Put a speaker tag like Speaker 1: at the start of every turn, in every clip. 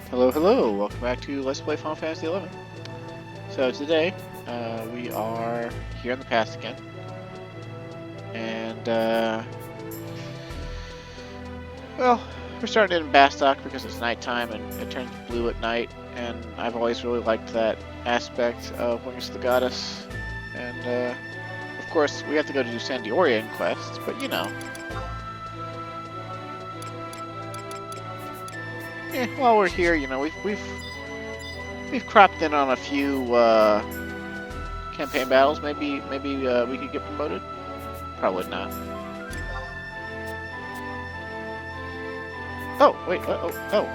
Speaker 1: Hello, hello! Welcome back to Let's Play Final Fantasy XI. So today, we are here in the past again. And, well, we're starting in Bastok because it's nighttime and it turns blue at night. And I've always really liked that aspect of Wings of the Goddess. And, of course, we have to go to do Sandiorian quests, but you know. While we're here, you know, we've cropped in on a few campaign battles. Maybe we could get promoted. Probably not. Oh wait. Oh.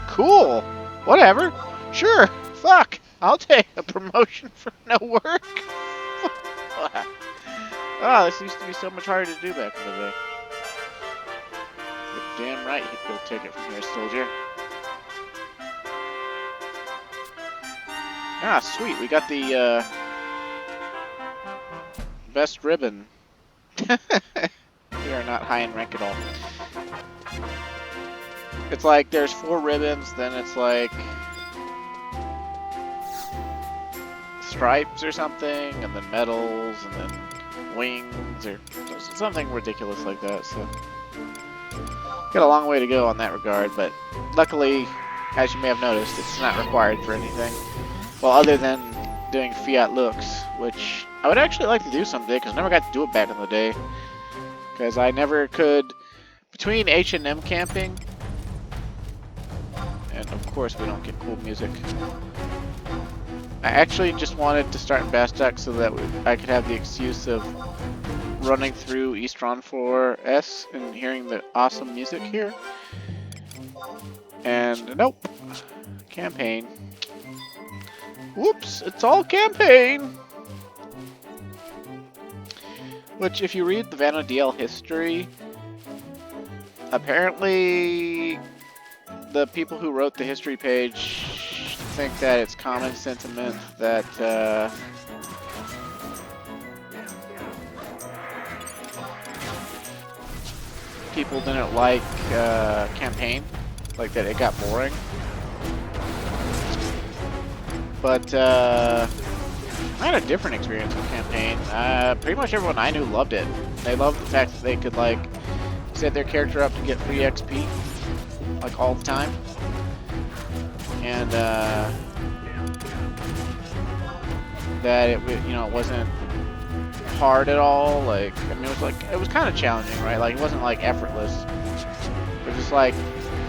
Speaker 1: Cool. Whatever. Sure. Fuck. I'll take a promotion for no work. Ah, this used to be so much harder to do back in the day. You're damn right you'll take it from here, soldier. Ah, sweet. We got the best ribbon. We are not high in rank at all. It's like there's 4 ribbons, then it's like stripes or something, and then medals, and then wings, or something ridiculous like that. So got a long way to go on that regard, but luckily, as you may have noticed, it's not required for anything. Well, other than doing Fiat Lux, which I would actually like to do someday, because I never got to do it back in the day. Because I never could, between H&M camping, and of course we don't get cool music. I actually just wanted to start in Bastok so that I could have the excuse of running through East Ron 4S and hearing the awesome music here. And nope, campaign. Whoops, it's all campaign! Which, if you read the Vanna DL history, apparently the people who wrote the history page think that it's common sentiment that people didn't like campaign, like that it got boring. But I had a different experience with campaign. Pretty much everyone I knew loved it. They loved the fact that they could like set their character up to get free XP, like all the time, and that it it wasn't hard at all. Like I mean, it was kind of challenging, right? Like it wasn't like effortless. It was just like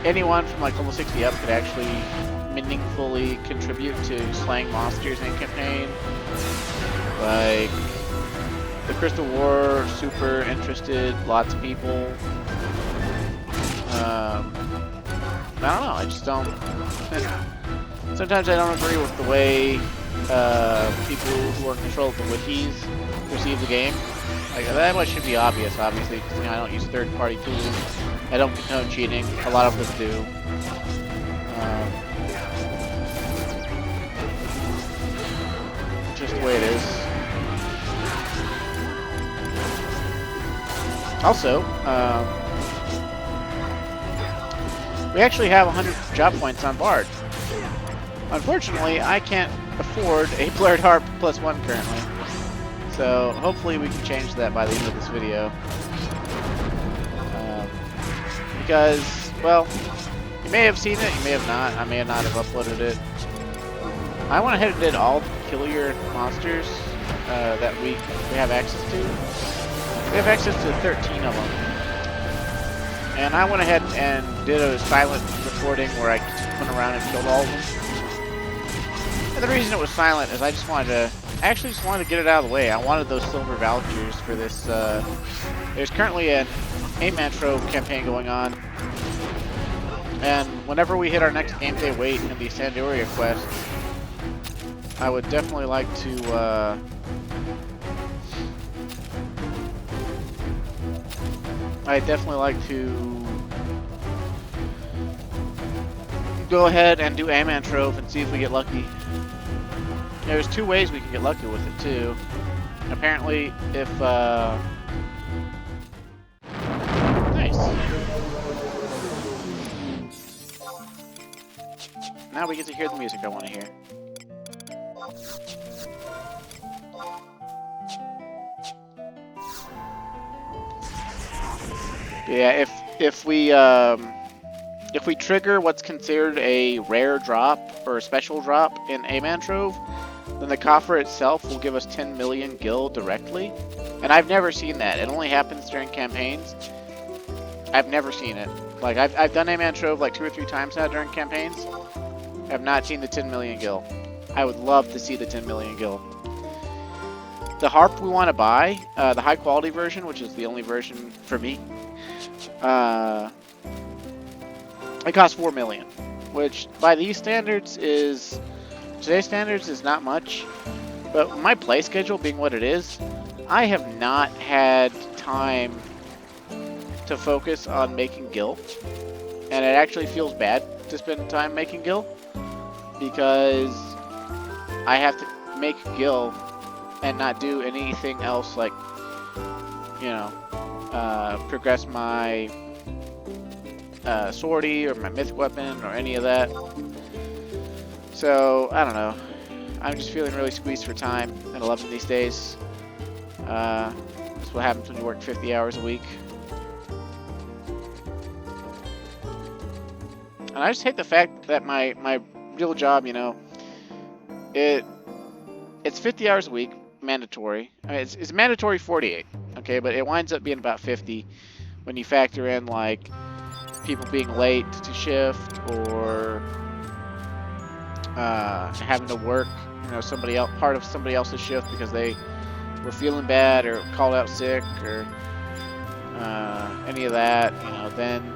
Speaker 1: anyone from like level 60 up could actually meaningfully contribute to slaying monsters in campaign. Like the Crystal War, super interested lots of people. I don't know, I just don't. Sometimes I don't agree with the way people who are in control of the wikis perceive the game. Like that much should be obvious, obviously, because I don't use third-party tools. I don't condone cheating. A lot of them do. Just the way it is. Also, we actually have 100 job points on Bard. Unfortunately, I can't afford a Blurred Harp +1 currently. So hopefully we can change that by the end of this video. Because, well, you may have seen it, you may have not. I may not have uploaded it. I went ahead and did all the peculiar monsters that we have access to. We have access to 13 of them. And I went ahead and did a silent recording where I went around and killed all of them. And the reason it was silent is I just wanted to get it out of the way. I wanted those silver vouchers for this. There's currently an 8-man trove campaign going on. And whenever we hit our next game day wait in the Sandoria quest, I would definitely like to go ahead and do A-Man Trove and see if we get lucky. There's 2 ways we can get lucky with it too. Apparently, if nice. Now we get to hear the music I want to hear. Yeah, if we trigger what's considered a rare drop or a special drop in a Mantrove, then the coffer itself will give us 10 million gil directly. And I've never seen that. It only happens during campaigns. I've never seen it. Like, I've done a Mantrove like 2 or 3 times now during campaigns. I have not seen the 10 million gil. I would love to see the 10 million gil. The harp we want to buy, the high quality version, which is the only version for me, it costs 4 million, which by these standards is, today's standards is not much, but my play schedule being what it is, I have not had time to focus on making gil, and it actually feels bad to spend time making gil, because I have to make gil and not do anything else, like, you know, progress my sortie or my mythic weapon or any of that. So, I don't know. I'm just feeling really squeezed for time at 11 these days. That's what happens when you work 50 hours a week. And I just hate the fact that my real job, you know, it's 50 hours a week, mandatory. I mean, it's mandatory 48, okay, but it winds up being about 50 when you factor in, like, people being late to shift or having to work, you know, part of somebody else's shift because they were feeling bad or called out sick or any of that, you know. Then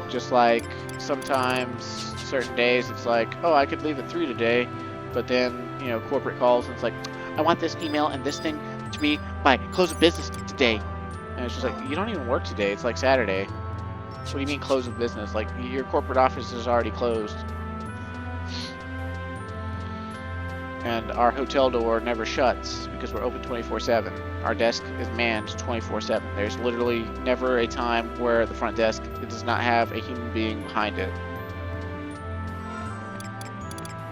Speaker 1: just like sometimes certain days it's like, oh, I could leave at 3 today, but then, you know, corporate calls and it's like, I want this email and this thing to be by close of business today. And it's just like, you don't even work today, it's like Saturday. What do you mean close of business? Like, your corporate office is already closed. And our hotel door never shuts because we're open 24/7. Our desk is manned 24/7. There's literally never a time where the front desk does not have a human being behind it.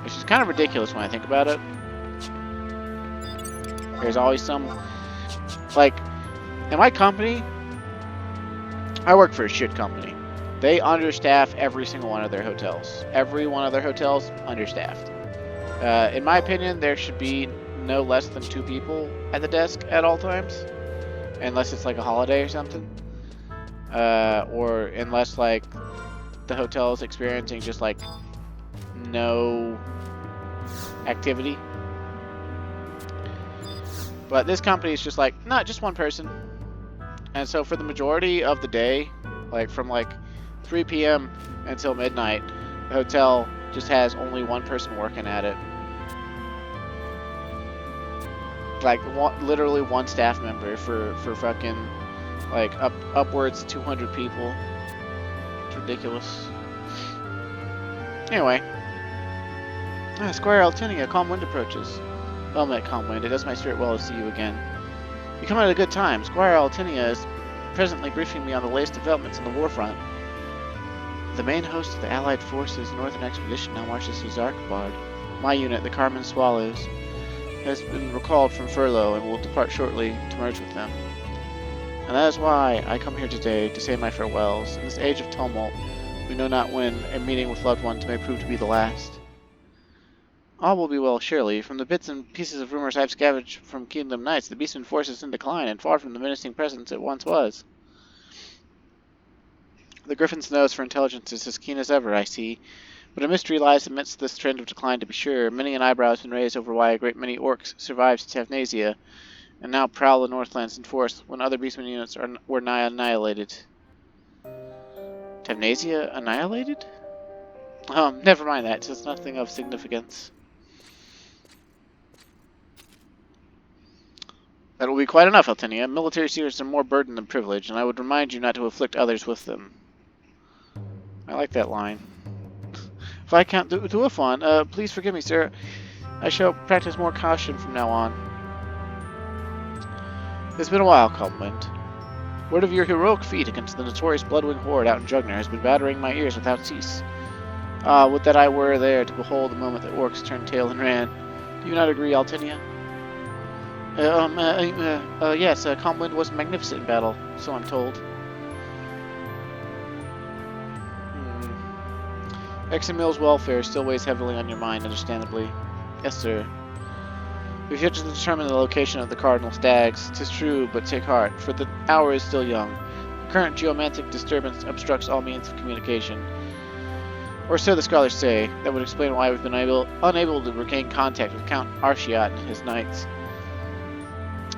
Speaker 1: Which is kind of ridiculous when I think about it. There's always some, like, in my company, I work for a shit company. They understaff every single one of their hotels. Every one of their hotels, understaffed. In my opinion, there should be no less than 2 people at the desk at all times. Unless it's like a holiday or something. Or unless, like, the hotel is experiencing just, like, no activity. But this company is just like, not just 1 person. And so for the majority of the day, like from like 3 p.m. until midnight, the hotel just has only 1 person working at it. Like literally 1 staff member for fucking like upwards 200 people. It's ridiculous. Anyway, Squire Altinia, calm wind approaches. Well met, calm wind. It does my spirit well to see you again. You come at a good time. Squire Altinia is presently briefing me on the latest developments on the war front. The main host of the Allied Forces Northern Expedition now marches to Zarkabad. My unit, the Carmen Swallows, has been recalled from furlough and will depart shortly to merge with them. And that is why I come here today to say my farewells. In this age of tumult, we know not when a meeting with loved ones may prove to be the last. All will be well, surely. From the bits and pieces of rumors I've scavenged from Kingdom Knights, the Beastman force is in decline, and far from the menacing presence it once was. The Griffin's nose for intelligence is as keen as ever, I see, but a mystery lies amidst this trend of decline, to be sure. Many an eyebrow has been raised over why a great many orcs survived Tavnasia, and now prowl the Northlands in force, when other Beastman units were nigh annihilated. Tavnasia annihilated? Never mind that, it's nothing of significance. That will be quite enough, Altinia. Military secrets are more burden than privilege, and I would remind you not to afflict others with them. I like that line. Viscount Duafon, please forgive me, sir. I shall practice more caution from now on. It's been a while, Calmwind. Word of your heroic feat against the notorious Bloodwing horde out in Jugner has been battering my ears without cease. Would that I were there to behold the moment that orcs turned tail and ran. Do you not agree, Altinia? Yes, Calmwind was magnificent in battle, so I'm told. Examil's welfare still weighs heavily on your mind, understandably. Yes, sir. We've yet to determine the location of the cardinal stags. 'Tis true, but take heart, for the hour is still young. The current geomantic disturbance obstructs all means of communication. Or so the scholars say. That would explain why we've been unable to regain contact with Count Arshiat and his knights.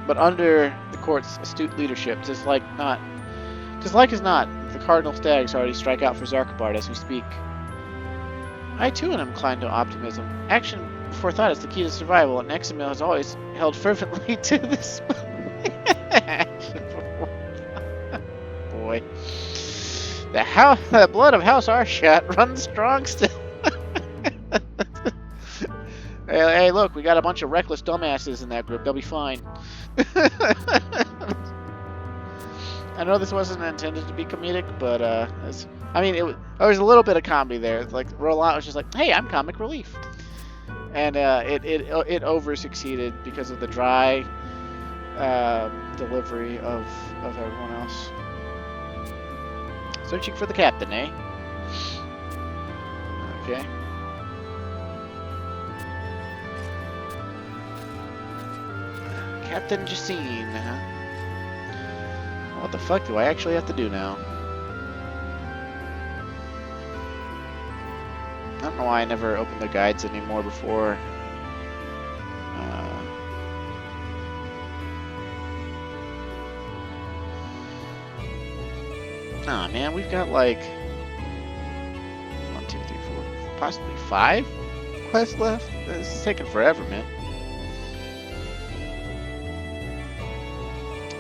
Speaker 1: But under the court's astute leadership, 'tis like as not, the cardinal stags already strike out for Zarkabard as we speak. I too am inclined to optimism. Action before thought is the key to survival, and Examil has always held fervently to this. Boy, the blood of House Arshat runs strong still. Hey, look, we got a bunch of reckless dumbasses in that group. They'll be fine. I know this wasn't intended to be comedic, but there was a little bit of comedy there. Like Roland was just like, "Hey, I'm comic relief," and it over succeeded because of the dry delivery of everyone else. Searching for the captain, eh? Okay. Captain Jacine, huh? What the fuck do I actually have to do now? I don't know why I never opened the guides anymore before. Nah, man, we've got like 1, 2, 3, 4, possibly 5 quests left. This is taking forever, man.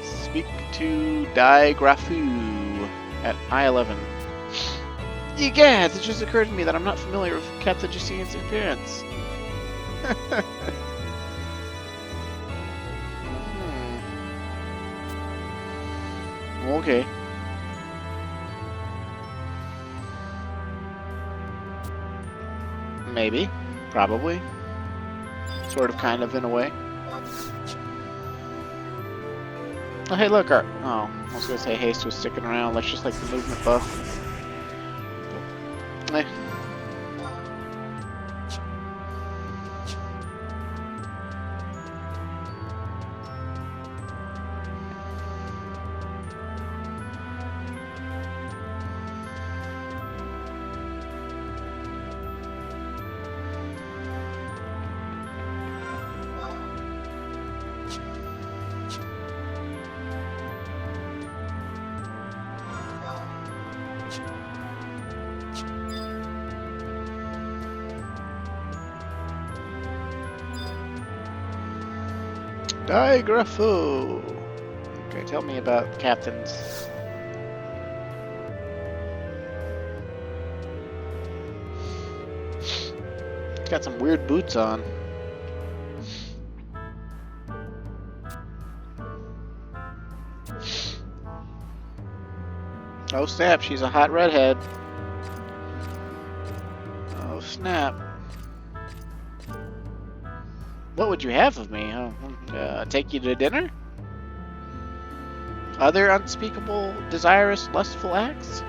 Speaker 1: Speak to Dai Grafu at I-11. Egad, it just occurred to me that I'm not familiar with Captain Jacine's appearance. Okay. Maybe. Probably. Sort of, kind of, in a way. Oh, hey, look, I was gonna say haste was sticking around. Let's just like the movement buff. Eh. Digrapho. Okay, tell me about captains. Got some weird boots on. Oh snap, she's a hot redhead. Oh snap. What would you have of me? Take you to dinner? Other unspeakable, desirous, lustful acts?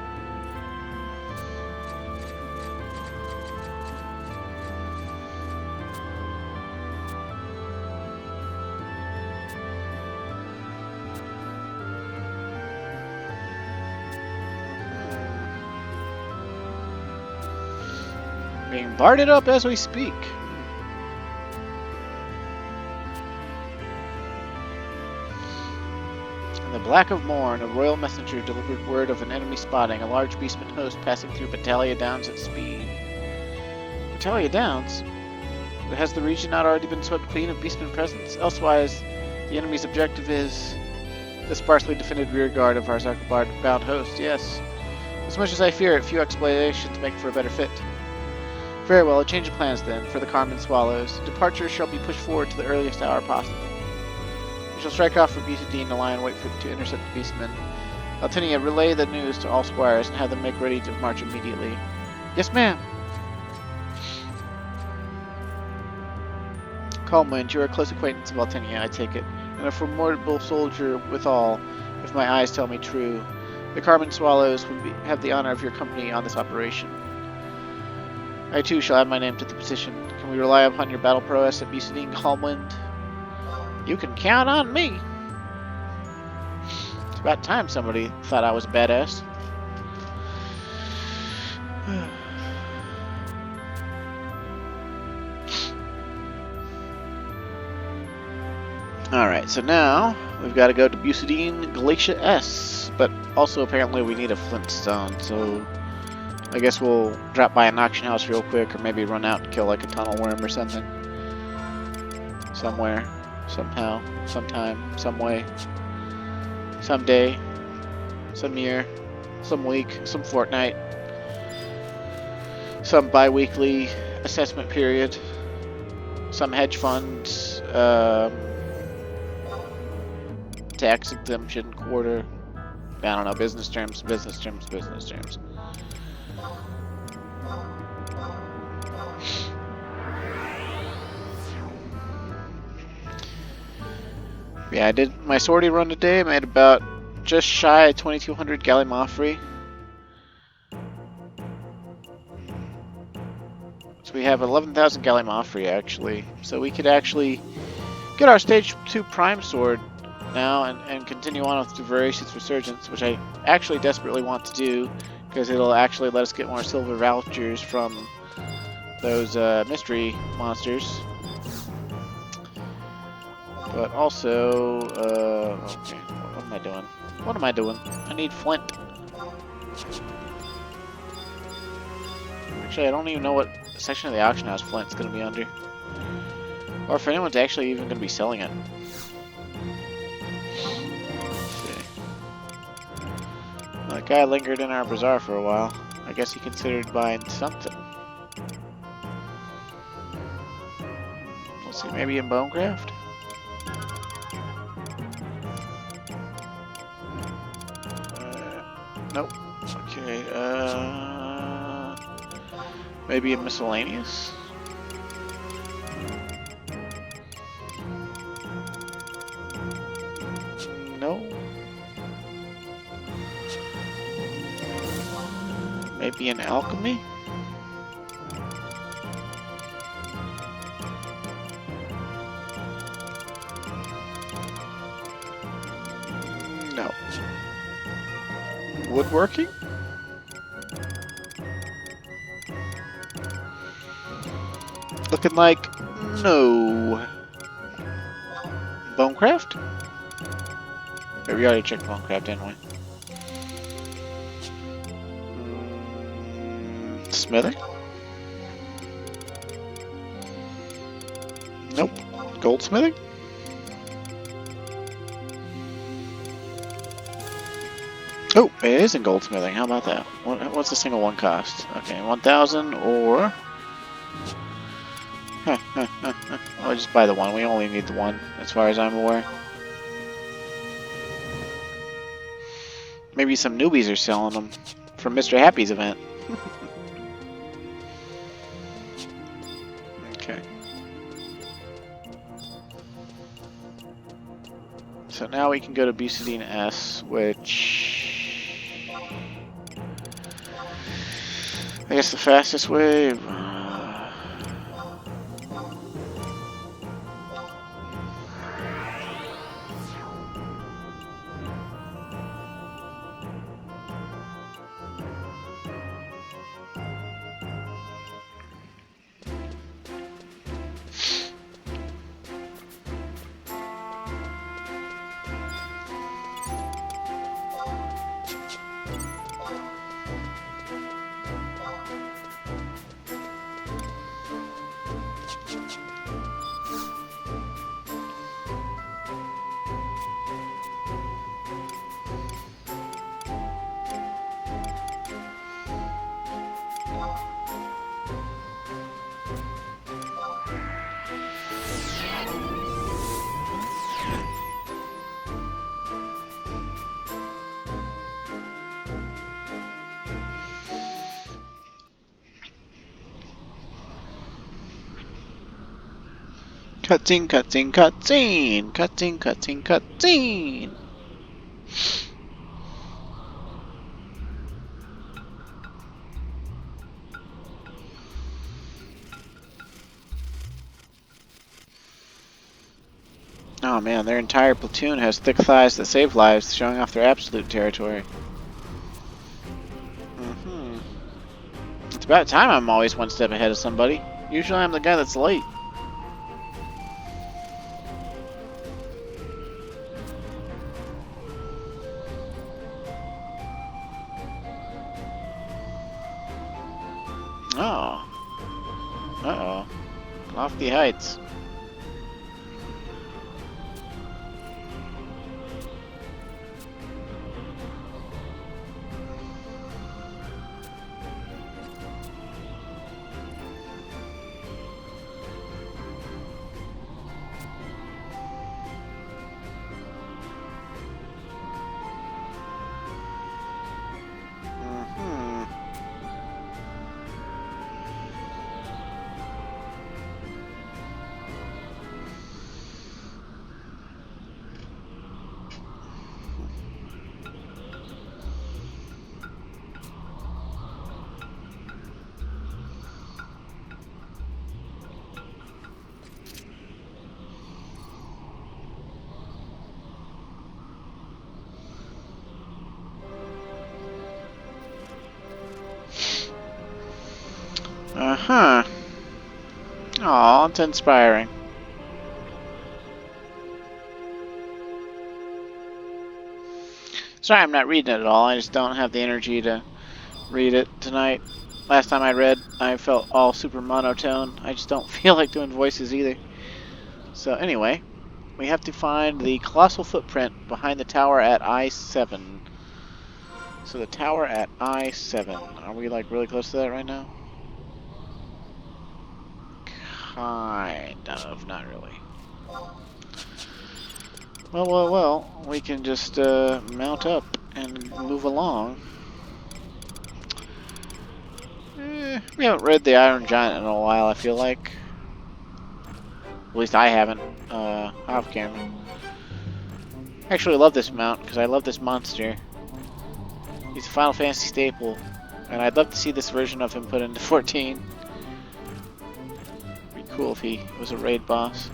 Speaker 1: Being barded up as we speak. In the black of morn, a royal messenger delivered word of an enemy spotting a large beastman host passing through Battalia Downs at speed. Battalia Downs? But has the region not already been swept clean of beastman presence? Elsewise, the enemy's objective is the sparsely defended rearguard of our Zarkabard-bound host, yes. As much as I fear it, few explanations make for a better fit. Very well, a change of plans then, for the Carmen Swallows. Departure shall be pushed forward to the earliest hour possible. We shall strike off for Butadine to lie and wait to intercept the beastmen. Altinia, relay the news to all squires and have them make ready to march immediately. Yes, ma'am. Calmwind, you are a close acquaintance of Altenia, I take it, and a formidable soldier withal, if my eyes tell me true. The Carmen Swallows would have the honor of your company on this operation. I too shall add my name to the petition. Can we rely upon your battle prowess at Busadine, Calmwind? You can count on me. It's about time somebody thought I was badass. Alright, so now we've got to go to Busadine Glacier S, but also apparently we need a flintstone, so I guess we'll drop by an auction house real quick, or maybe run out and kill like a tunnel worm or something. Somewhere, somehow, sometime, some way, someday, some year, some week, some fortnight, some bi-weekly assessment period, some hedge funds, tax exemption quarter. I don't know, business terms. Yeah, I did my sortie run today. I made about just shy of 2,200 Gallimaufry. So we have 11,000 Gallimaufry actually. So we could actually get our stage 2 prime sword now and continue on with the Voracious Resurgence, which I actually desperately want to do because it'll actually let us get more silver vouchers from those mystery monsters. But also, okay, what am I doing? What am I doing? I need flint. Actually, I don't even know what section of the auction house flint's going to be under. Or if anyone's actually even going to be selling it. That guy lingered in our bazaar for a while. I guess he considered buying something. Let's see, maybe in Bonecraft? Nope. Okay, maybe in Miscellaneous? No. Maybe in Alchemy? No. Woodworking? Looking like no. Bonecraft? We already checked Bonecraft, didn't we? Smithing? Nope. Goldsmithing? Oh, it is in goldsmithing. How about that? What's the single one cost? Okay, 1,000 or... I'll just buy the one. We only need the one, as far as I'm aware. Maybe some newbies are selling them from Mr. Happy's event. Okay. So now we can go to Busadine S, which... I guess the fastest way... Cutscene, cutscene, cutscene, cutscene, cutscene, cutscene. Oh man, their entire platoon has thick thighs that save lives, showing off their absolute territory. It's about time I'm always one step ahead of somebody. Usually I'm the guy that's late. Oh. Uh-oh. Lofty heights. Uh-huh. Aw, it's inspiring. Sorry I'm not reading it at all, I just don't have the energy to read it tonight. Last time I read, I felt all super monotone. I just don't feel like doing voices either. So anyway, we have to find the colossal footprint behind the tower at I-7. So the tower at I-7. Are we like really close to that right now? Kind of, not really. Well, we can just mount up and move along. We haven't read the Iron Giant in a while, I feel like. At least I haven't, off camera. Actually, I love this mount, because I love this monster. He's a Final Fantasy staple, and I'd love to see this version of him put into 14. Be cool if he was a raid boss.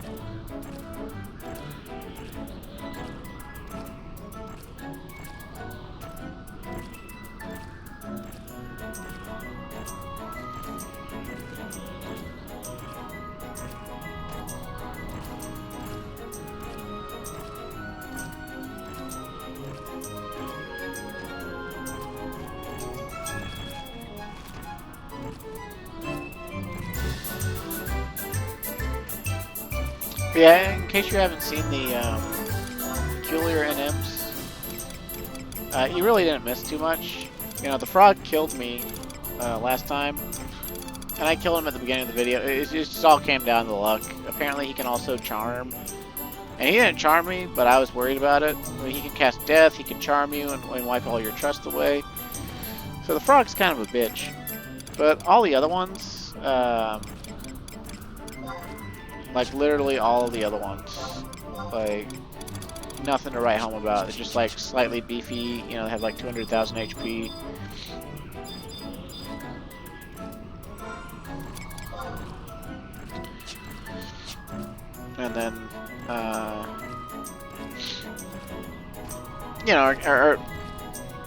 Speaker 1: Yeah, in case you haven't seen the peculiar NMs, you really didn't miss too much. You know, the frog killed me last time, and I killed him at the beginning of the video. It just all came down to luck. Apparently he can also charm, and he didn't charm me, but I was worried about it. I mean, he can cast death, he can charm you and wipe all your trust away. So the frog's kind of a bitch. But all the other ones, like literally all of the other ones, like nothing to write home about. They're just like slightly beefy, you know, they have like 200,000 HP. And then, you know, our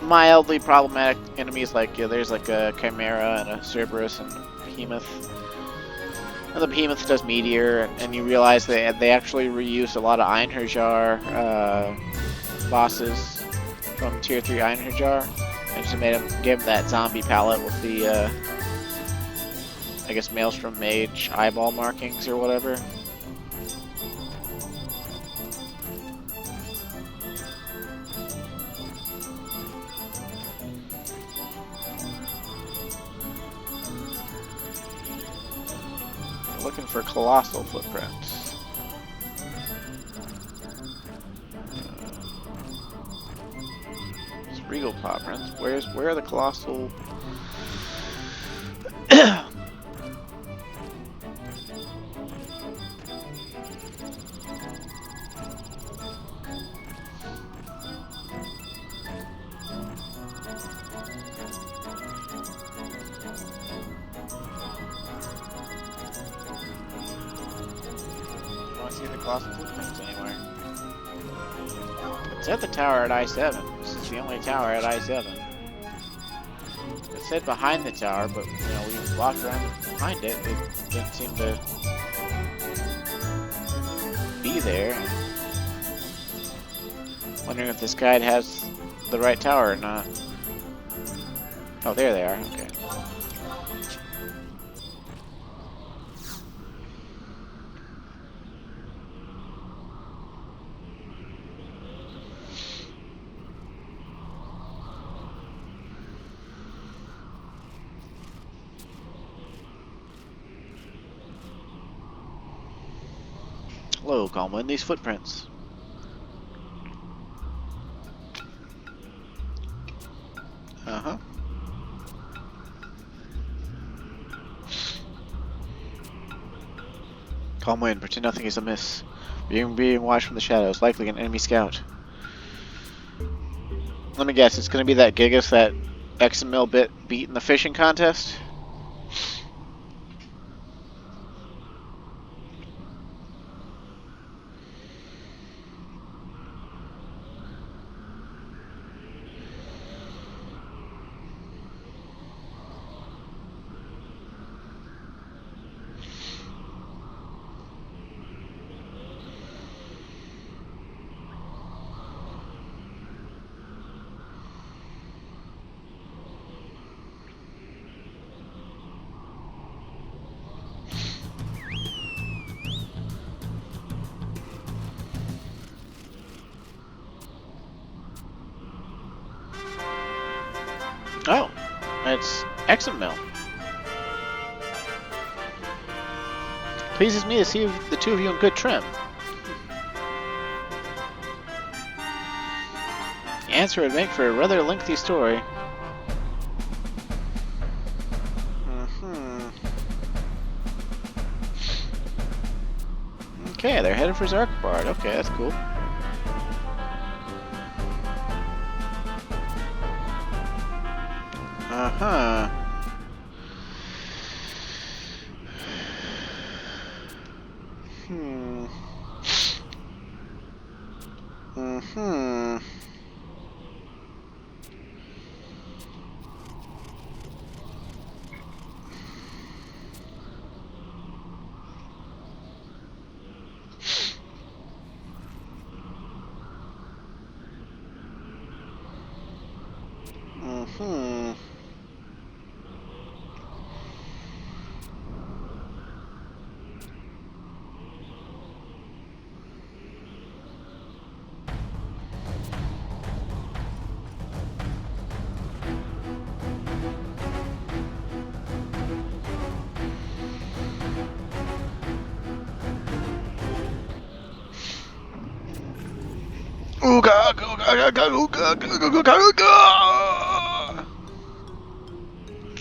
Speaker 1: mildly problematic enemies, like there's like a Chimera and a Cerberus and a Behemoth. And the Behemoth does Meteor, and you realize they actually reused a lot of Einherjar bosses from Tier 3 Einherjar, and just gave him that zombie palette with the, I guess, Maelstrom Mage eyeball markings or whatever. Looking for colossal footprints. It's regal paw prints. Where are the colossal? lost footprints anywhere. It's at the tower at I-7. This is the only tower at I-7. It said behind the tower, but you know, we walked around behind it. It didn't seem to be there. Wondering if this guide has the right tower or not. Oh, there they are. Okay. Hello, Colin. These footprints. Uh-huh. Calm wind, pretend nothing is amiss. Being watched from the shadows, likely an enemy scout. Let me guess, it's gonna be that Gigas that XML bit beat in the fishing contest? Oh, it's XML. Pleases me to see the two of you in good trim. The answer would make for a rather lengthy story. Okay, they're headed for Zarkbard. Okay, that's cool. Uh-huh.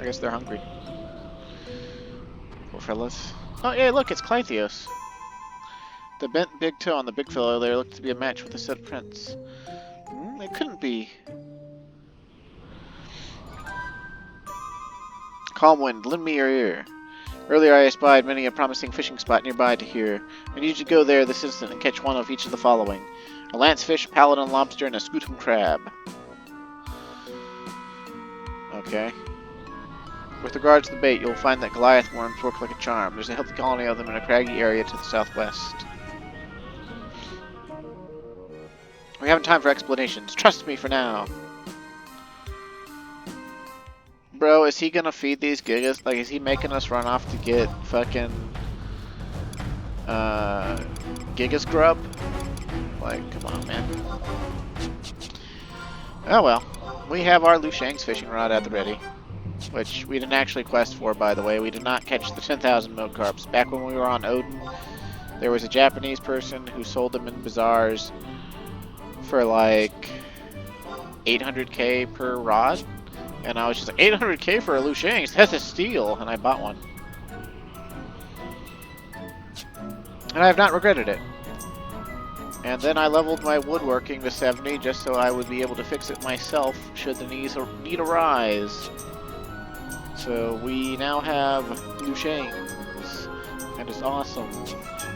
Speaker 1: I guess they're hungry. Poor fellas. Oh, yeah, look, it's Clythios. The bent big toe on the big fellow there looked to be a match with the said prince. It couldn't be. Calm wind, lend me your ear. Earlier I espied many a promising fishing spot nearby to here. I need you to go there this instant and catch one of each of the following. A lancefish, paladin lobster, and a scutum crab. Okay. With regards to the bait, you'll find that Goliath worms work like a charm. There's a healthy colony of them in a craggy area to the southwest. We haven't time for explanations. Trust me for now. Bro, is he gonna feed these Gigas? Like, is he making us run off to get fucking Gigas grub? Like, come on, man. Oh well. We have our Lu Shang's fishing rod at the ready. Which we didn't actually quest for, by the way. We did not catch the 10,000 milk carps. Back when we were on Odin, there was a Japanese person who sold them in bazaars for like 800k per rod. And I was just like, 800k for a Lu Shang's? That's a steal! And I bought one. And I have not regretted it. And then I leveled my woodworking to 70 just so I would be able to fix it myself should the need arise. So we now have Lu Shang's, and it's awesome.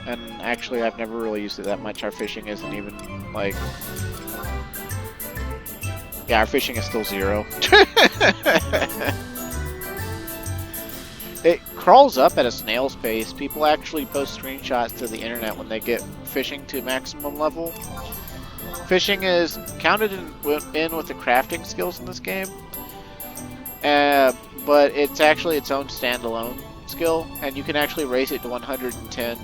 Speaker 1: And actually, I've never really used it that much. Our fishing isn't even, like... Yeah, our fishing is still 0. It crawls up at a snail's pace. People actually post screenshots to the internet when they get fishing to maximum level. Fishing is counted in with the crafting skills in this game. But it's actually its own standalone skill, and you can actually raise it to 110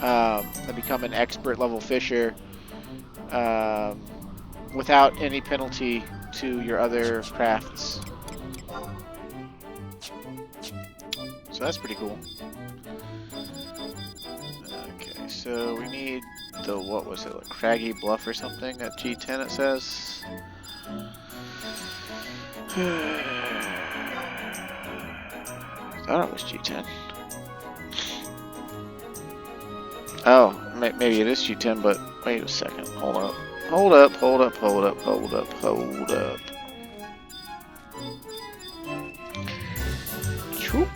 Speaker 1: and become an expert level fisher without any penalty to your other crafts. So that's pretty cool. Okay, so we need the, what was it, like Craggy Bluff or something at G10 it says. I thought it was G10. Oh, maybe it is G10, but wait a second. Hold up. Hold up, hold up, hold up, hold up, hold up. Choop.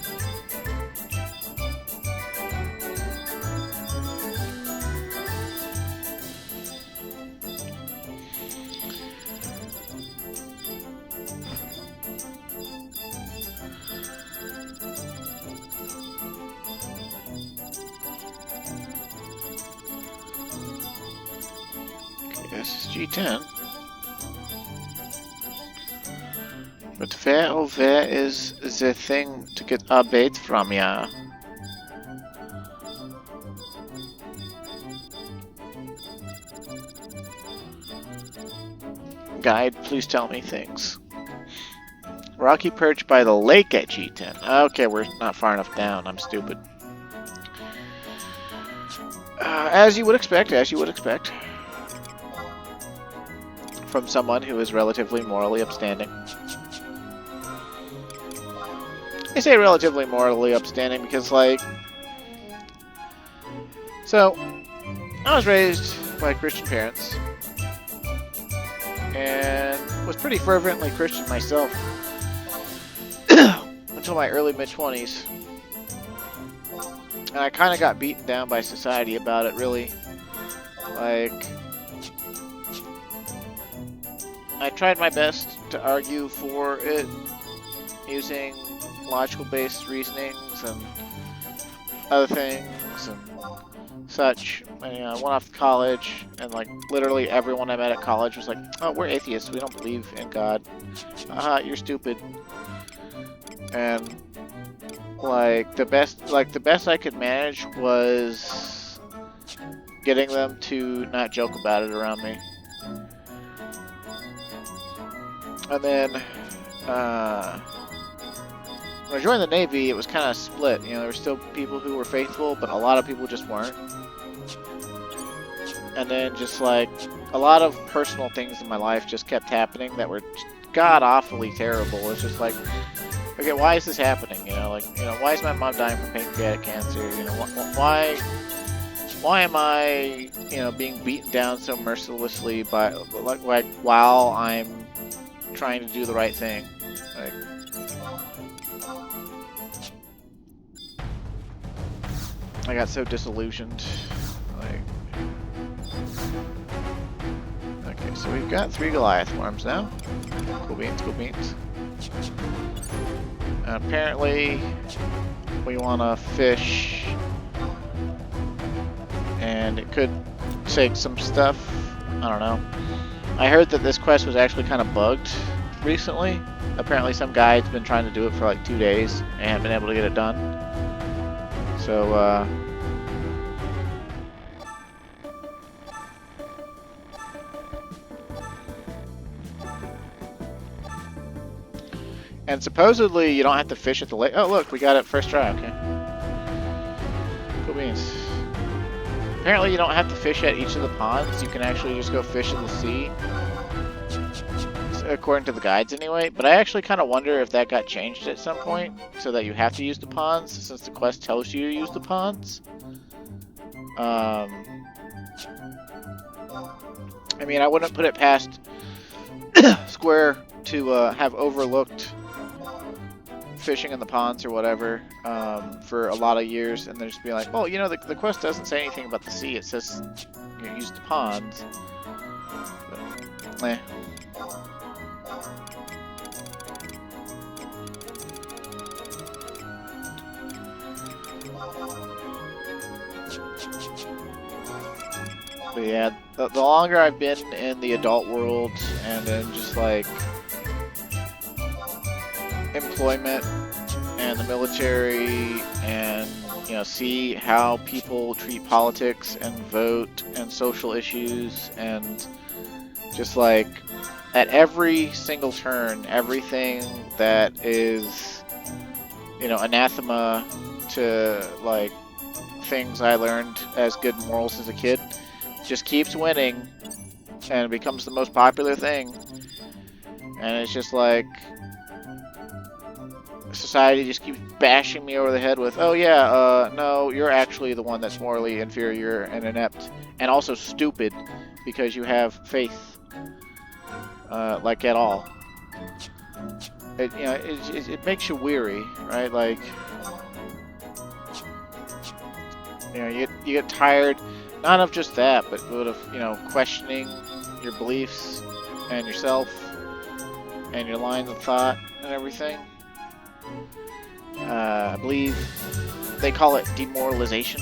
Speaker 1: This is G10. But where is the thing to get our bait from, yeah? Guide, please tell me things. Rocky perch by the lake at G10. Okay, we're not far enough down. I'm stupid. As you would expect, as you would expect. From someone who is relatively morally upstanding. I say relatively morally upstanding because, like... So, I was raised by Christian parents. And was pretty fervently Christian myself. Until my early mid-20s. And I kind of got beaten down by society about it, really. Like... I tried my best to argue for it using logical-based reasonings and other things and such. And, I went off to college, and like literally everyone I met at college was like, "Oh, we're atheists. We don't believe in God. You're stupid." And like the best I could manage was getting them to not joke about it around me. And then, when I joined the Navy, it was kind of split. You know, there were still people who were faithful, but a lot of people just weren't. And then just like, a lot of personal things in my life just kept happening that were god-awfully terrible. It's just like, okay, why is this happening? You know, like, why is my mom dying from pancreatic cancer? You know, why am I, being beaten down so mercilessly by, like while I'm trying to do the right thing. Like, I got so disillusioned. Like, okay, so we've got 3 Goliath worms now. Cool beans, cool beans. And apparently, we want to fish, and it could take some stuff. I don't know. I heard that this quest was actually kind of bugged recently. Apparently some guy's been trying to do it for like 2 days and hadn't been able to get it done. So, and supposedly you don't have to fish at the lake. Oh look, we got it first try, okay. Cool beans. Apparently you don't have to fish at each of the ponds. You can actually just go fish in the sea. According to the guides anyway. But I actually kind of wonder if that got changed at some point. So that you have to use the ponds. Since the quest tells you to use the ponds. I mean, I wouldn't put it past Square to have overlooked fishing in the ponds or whatever for a lot of years, and they're just being like, well, you know, the quest doesn't say anything about the sea. It says, you know, use the ponds. But, But yeah, the longer I've been in the adult world and in just like employment and the military, and you know, see how people treat politics and vote and social issues, and just like at every single turn, everything that is, you know, anathema to like things I learned as good morals as a kid just keeps winning and becomes the most popular thing. And it's just like society just keeps bashing me over the head with, oh yeah, no, you're actually the one that's morally inferior and inept and also stupid because you have faith, like at all. It, you know, it makes you weary, right? Like, you know, you get tired, not of just that, but of, you know, questioning your beliefs and yourself and your lines of thought and everything. I believe they call it demoralization.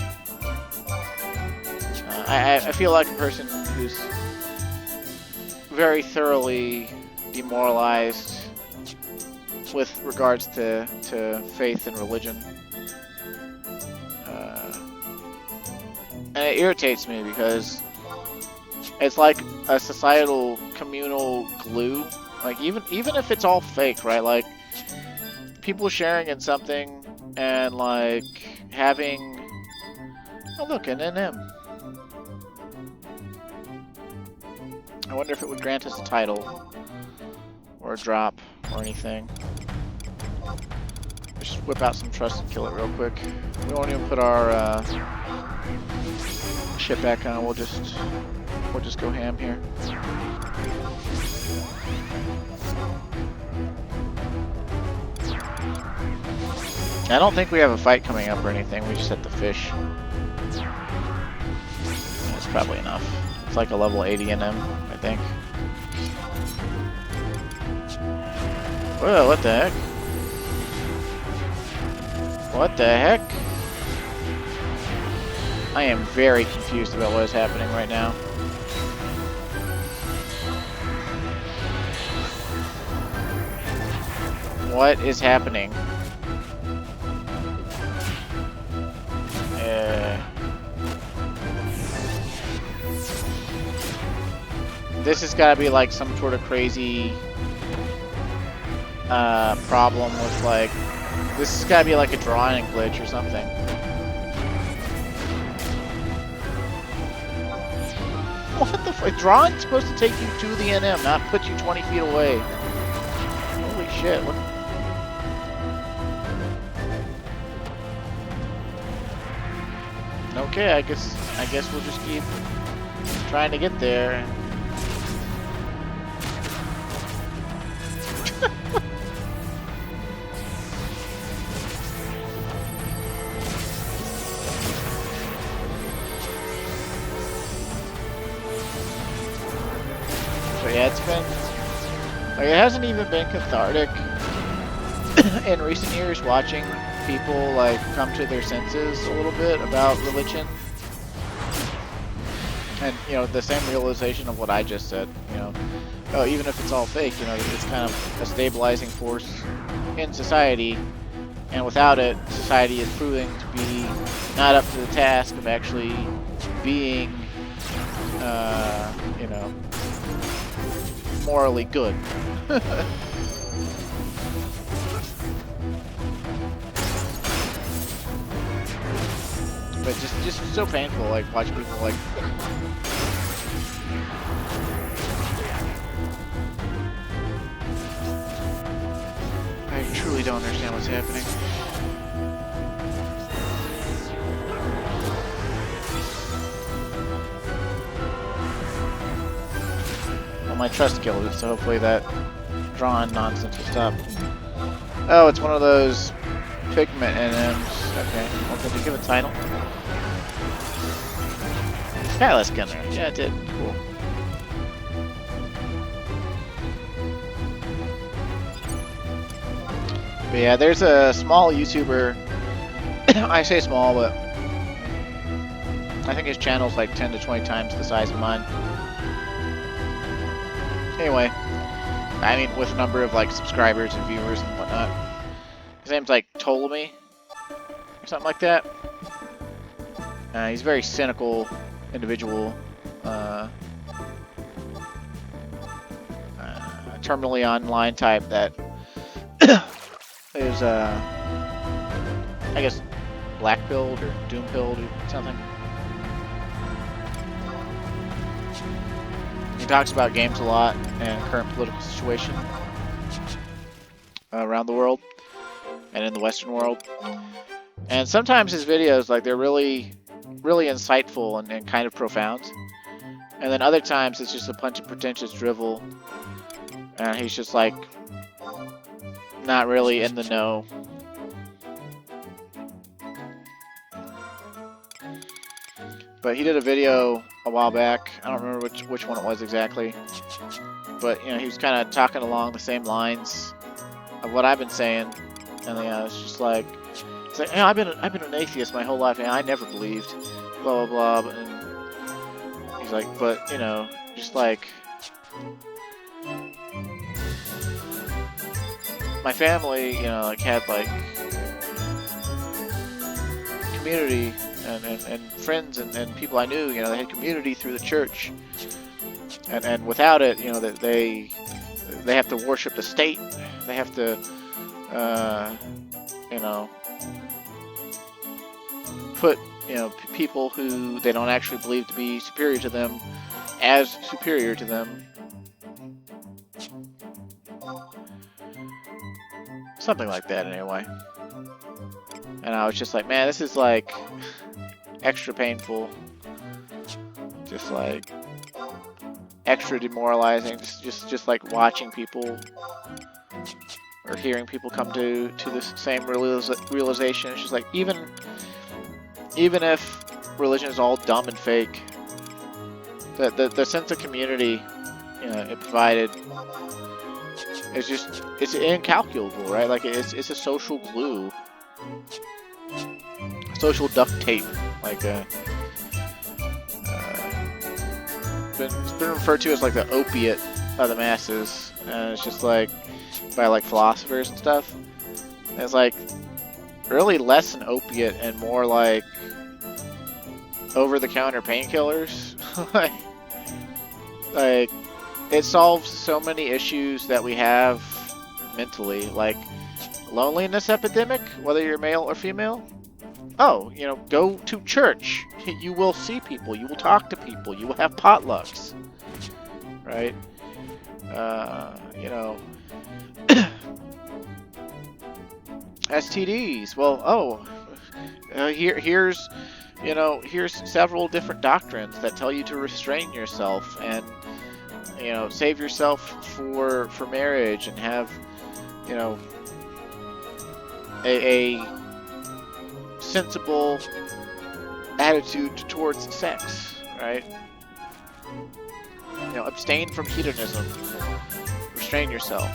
Speaker 1: I feel like a person who's very thoroughly demoralized with regards to faith and religion. And it irritates me because it's like a societal communal glue. Like even if it's all fake, right? Like people sharing in something and like having, oh look, an NM. I wonder if it would grant us a title or a drop or anything. Just whip out some trust and kill it real quick. We won't even put our shit back on. We'll just go ham here. I don't think we have a fight coming up or anything. We just hit the fish. That's probably enough. It's like a level 80 NM, I think. Whoa, what the heck? What the heck? I am very confused about what is happening right now. What is happening? This has got to be like some sort of crazy problem with like, this has got to be like a drawing glitch or something. What the fuck? Drawing's supposed to take you to the NM, not put you 20 feet away. Holy shit, what? Okay, I guess we'll just keep trying to get there. Yeah, it's been, like, it hasn't even been cathartic in recent years watching people like come to their senses a little bit about religion, and you know, the same realization of what I just said, you know, oh, even if it's all fake, you know, it's kind of a stabilizing force in society, and without it, society is proving to be not up to the task of actually being, you know, morally good. But just so painful, like watching people like. I truly don't understand what's happening. Well, my trust killed it, so hopefully that drawn nonsense will stop. Oh, it's one of those pigment NMs. Okay, well, did you give a title? Skyless Gunner. Yeah, it did. Cool. But yeah, there's a small YouTuber. I say small, but I think his channel's like 10 to 20 times the size of mine. Anyway, I mean, with a number of like subscribers and viewers and whatnot. His name's like Ptolemy or something like that. He's a very cynical individual. Terminally online type that is, I guess, black-pilled or doom-pilled or something. He talks about games a lot and current political situation around the world and in the Western world. And sometimes his videos, like, they're really, really insightful and kind of profound. And then other times it's just a bunch of pretentious drivel. And he's just, like, not really in the know. But he did a video a while back. I don't remember which one it was exactly. But, you know, he was kind of talking along the same lines of what I've been saying. And, it's just like, it's like, you know, I've been an atheist my whole life, and I never believed, blah, blah, blah. And he's like, but, you know, just like, my family, you know, like, had, like, community and friends and people I knew, you know, they had community through the church. And without it, you know, that they have to worship the state. They have to, you know, put, you know, people who they don't actually believe to be superior to them as superior to them. Something like that, anyway. And I was just like, man, this is like extra painful. Just like extra demoralizing. Just like watching people or hearing people come to this same realization. It's just like even if religion is all dumb and fake, the sense of community, you know, it provided, it's incalculable, right? Like it's a social glue, social duct tape. Like it's been referred to as like the opiate of the masses, and it's just like by like philosophers and stuff. And it's like really less an opiate and more like over-the-counter painkillers. like it solves so many issues that we have mentally, like loneliness epidemic, whether you're male or female. Oh, you know, go to church. You will see people. You will talk to people. You will have potlucks. Right? You know, STDs. Well, here's several different doctrines that tell you to restrain yourself and, you know, save yourself for marriage and have, you know, a sensible attitude towards sex, right? You know, abstain from hedonism, restrain yourself,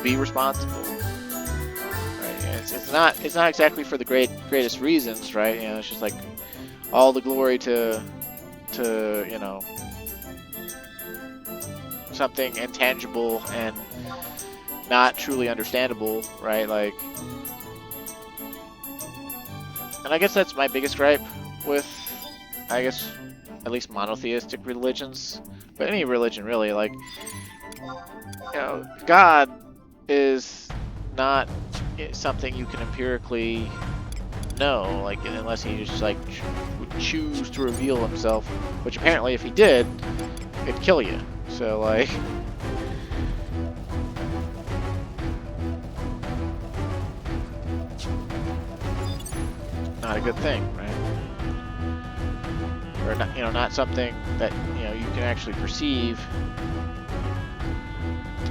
Speaker 1: be responsible, right? And it's not exactly for the greatest reasons, right? You know, it's just like all the glory to you know, something intangible and not truly understandable, right? Like, and I guess that's my biggest gripe with, I guess, at least monotheistic religions, but any religion really. Like, you know, God is not something you can empirically know, like, unless he just like would choose to reveal himself, which apparently if he did, it'd kill you. So like, not a good thing, right? Or not, you know, not something that, you know, you can actually perceive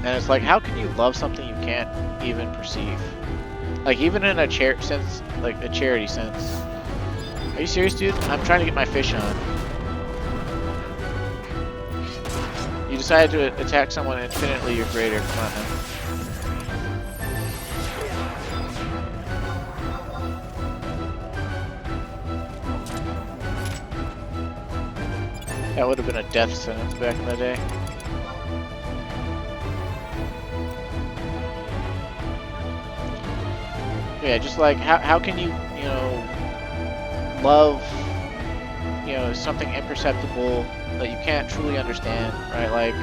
Speaker 1: And it's like, how can you love something you can't even perceive? Like, even in a sense, like a charity sense. Are you serious, dude? I'm trying to get my fish on. You decided to attack someone infinitely you're greater. Come on, man. That would have been a death sentence back in the day. Yeah, just like, how can you, you know, love, you know, something imperceptible that you can't truly understand, right? Like,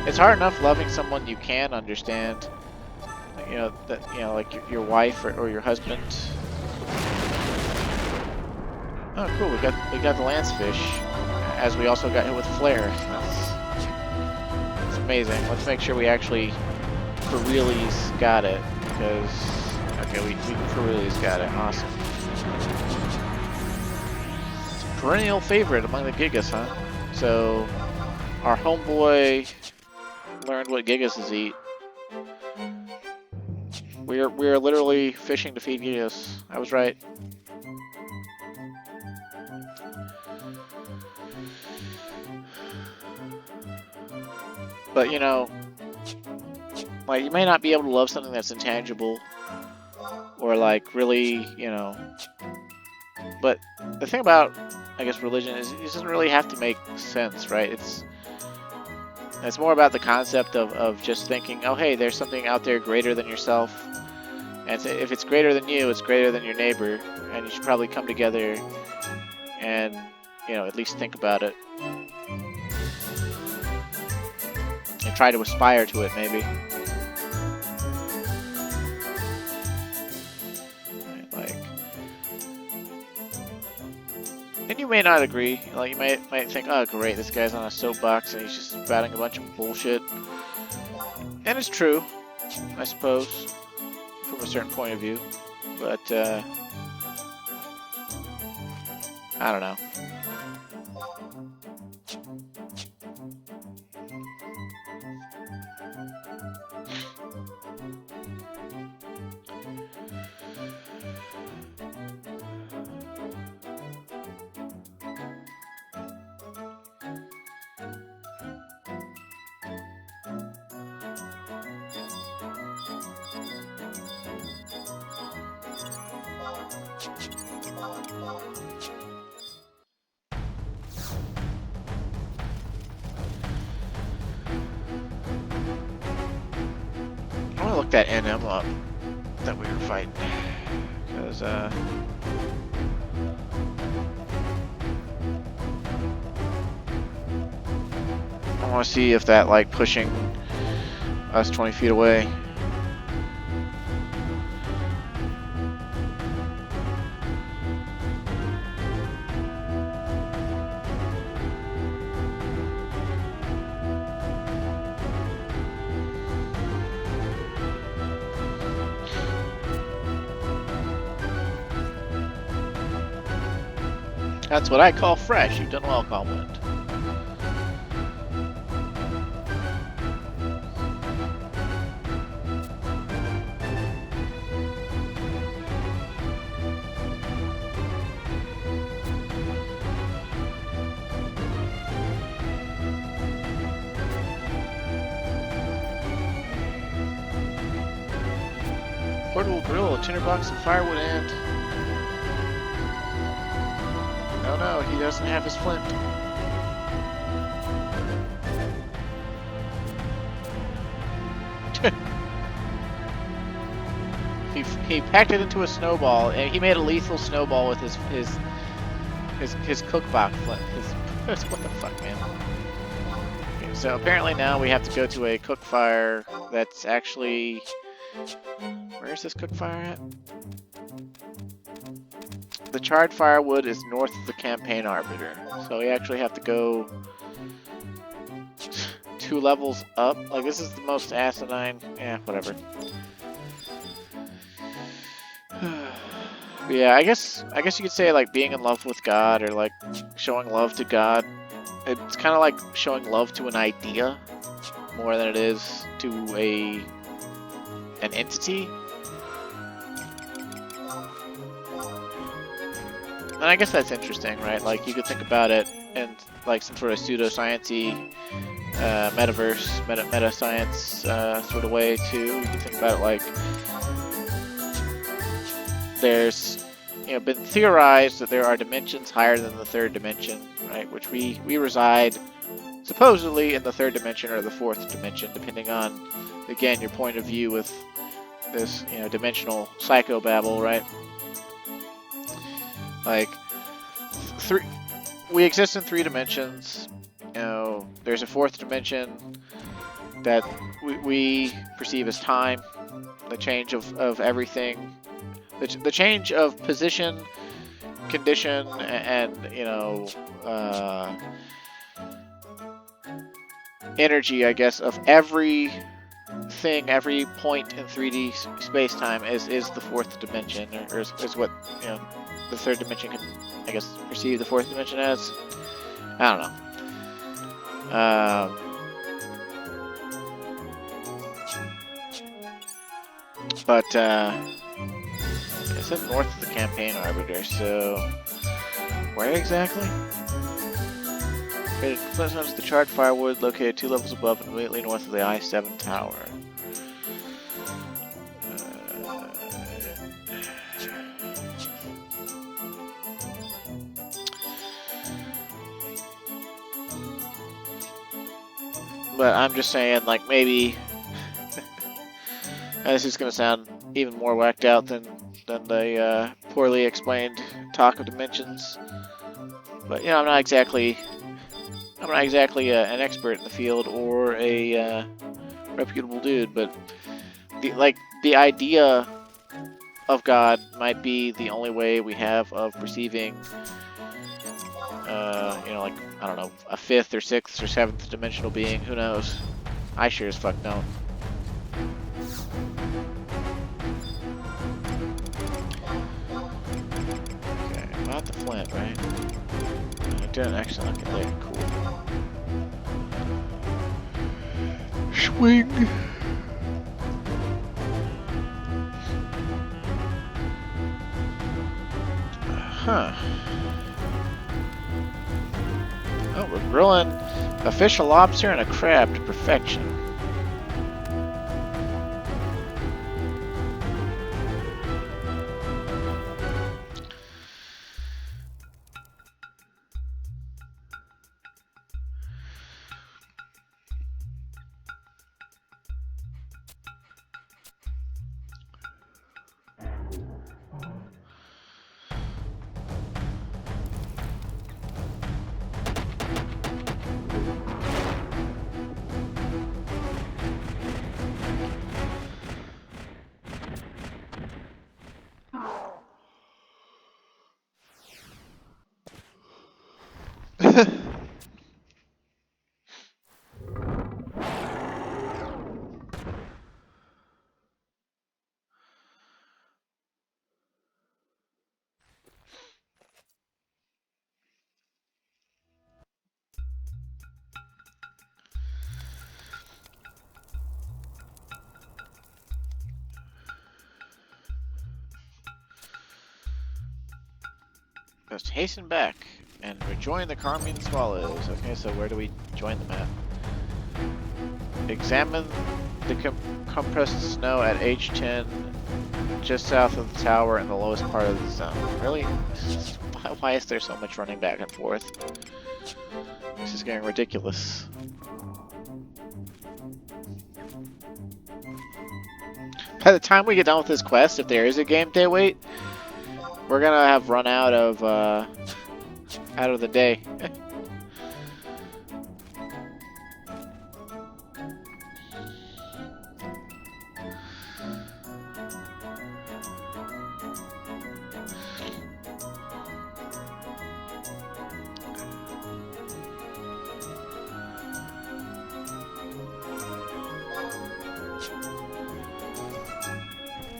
Speaker 1: it's hard enough loving someone you can understand, you know, that, you know, like your wife or your husband. Oh, cool, we got the lancefish, as we also got hit with flare. That's amazing. Let's make sure we actually for realies got it, because okay, we for realies got it. Awesome. It's a perennial favorite among the Gigas, huh? So our homeboy learned what Gigas eat. We're literally fishing to feed Gigas. I was right. But you know, like, you may not be able to love something that's intangible, or like really, you know. But the thing about, I guess, religion is it doesn't really have to make sense, right? It's more about the concept of just thinking, oh hey, there's something out there greater than yourself, and if it's greater than you, it's greater than your neighbor, and you should probably come together and, you know, at least think about it and try to aspire to it, maybe. Like, and you may not agree. Like, you might think, oh great, this guy's on a soapbox and he's just spouting a bunch of bullshit. And it's true, I suppose, from a certain point of view. But I don't know. I want to look that NM up that we were fighting, because I want to see if that, like, pushing us 20 feet away. That's what I call fresh. You've done well, compliment. Portable grill, a tinderbox, and firewood, and... Oh no, he doesn't have his flint. he packed it into a snowball, and he made a lethal snowball with his cookbox flint. What the fuck, man? Okay, so apparently now we have to go to a cook fire that's actually... Where's this cook fire at? The charred firewood is north of the campaign arbiter, so we actually have to go 2 levels up. Like, this is the most asinine. Yeah, whatever. Yeah, I guess you could say, like, being in love with God, or like showing love to God. It's kind of like showing love to an idea. more than it is to an entity. And I guess that's interesting, right? Like, you could think about it in like some sort of pseudoscience-y metaverse, meta science sort of way too. You can think about it like there's been theorized that there are dimensions higher than the third dimension, right? Which we reside supposedly in the third dimension or the fourth dimension, depending on, again, your point of view with this dimensional psychobabble, right? Like, we exist in 3 dimensions. There's a 4th dimension that we perceive as time, the change of everything, the change of position, condition, and energy, I guess, of every point in 3D space-time is the 4th dimension, or is what the 3rd dimension can, I guess, perceive the 4th dimension as. I don't know. But it said north of the campaign arbiter, so where exactly? Flintstones is the charred firewood located 2 levels above and immediately north of the I-7 tower. But I'm just saying, like, maybe this is going to sound even more whacked out than the poorly explained talk of dimensions. But I'm not exactly an expert in the field or a reputable dude. But the idea of God might be the only way we have of perceiving, like, I don't know, a 5th or 6th or 7th dimensional being. Who knows? I sure as fuck don't. Okay, not the flint, right? I didn't actually look at that. Cool. Swing. Huh. Oh, we're grilling a fish, a lobster, and a crab to perfection. Just hasten back and rejoin the Carmine Swallows. Okay, so where do we join them at? Examine the compressed snow at H10, just south of the tower in the lowest part of the zone. Really? Why is there so much running back and forth? This is getting ridiculous. By the time we get done with this quest, if there is a game day wait, we're gonna have run out of the day.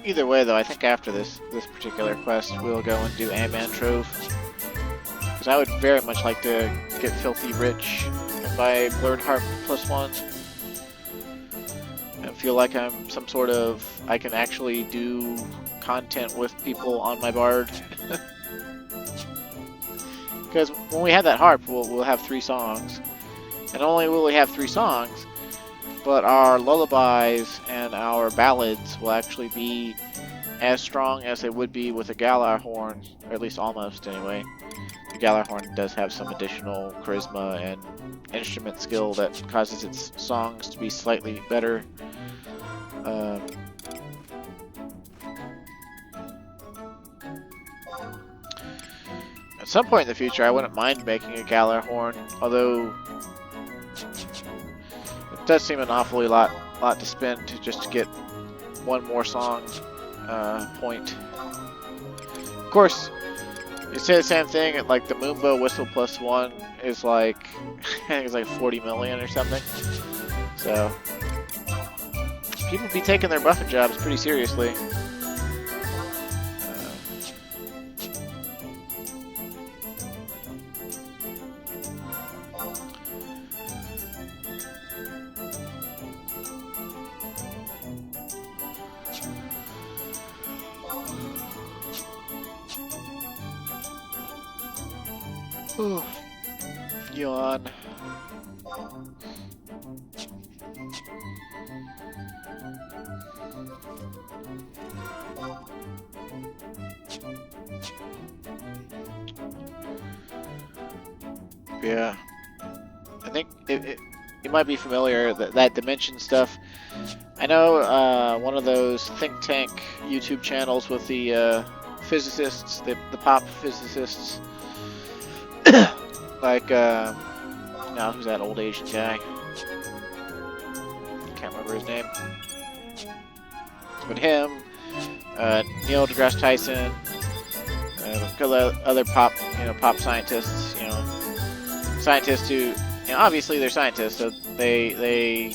Speaker 1: Either way, though, I think after this particular quest, we'll go and do Ant-Man Trove. Because I would very much like to get filthy rich and buy Blurred Heart +1. feel like I'm some sort of, I can actually do content with people on my bard. Because when we have that harp, we'll have 3 songs. And not only will we have 3 songs, but our lullabies and our ballads will actually be as strong as they would be with a Galar horn, or at least almost anyway. The Galar horn does have some additional charisma and instrument skill that causes its songs to be slightly better. At some point in the future, I wouldn't mind making a Galar horn, although it does seem an awfully lot to spend just to get one more song point. Of course, you say the same thing. Like the Moonbow Whistle +1 is like I think it's like 40 million or something. So people be taking their buffet jobs pretty seriously. Yawn. Yeah, I think you might be familiar that dimension stuff. I know one of those think tank YouTube channels with the physicists, the pop physicists. Like, now who's that old Asian guy? Can't remember his name. But him, Neil deGrasse Tyson, a couple of other pop scientists, scientists who, obviously they're scientists, so they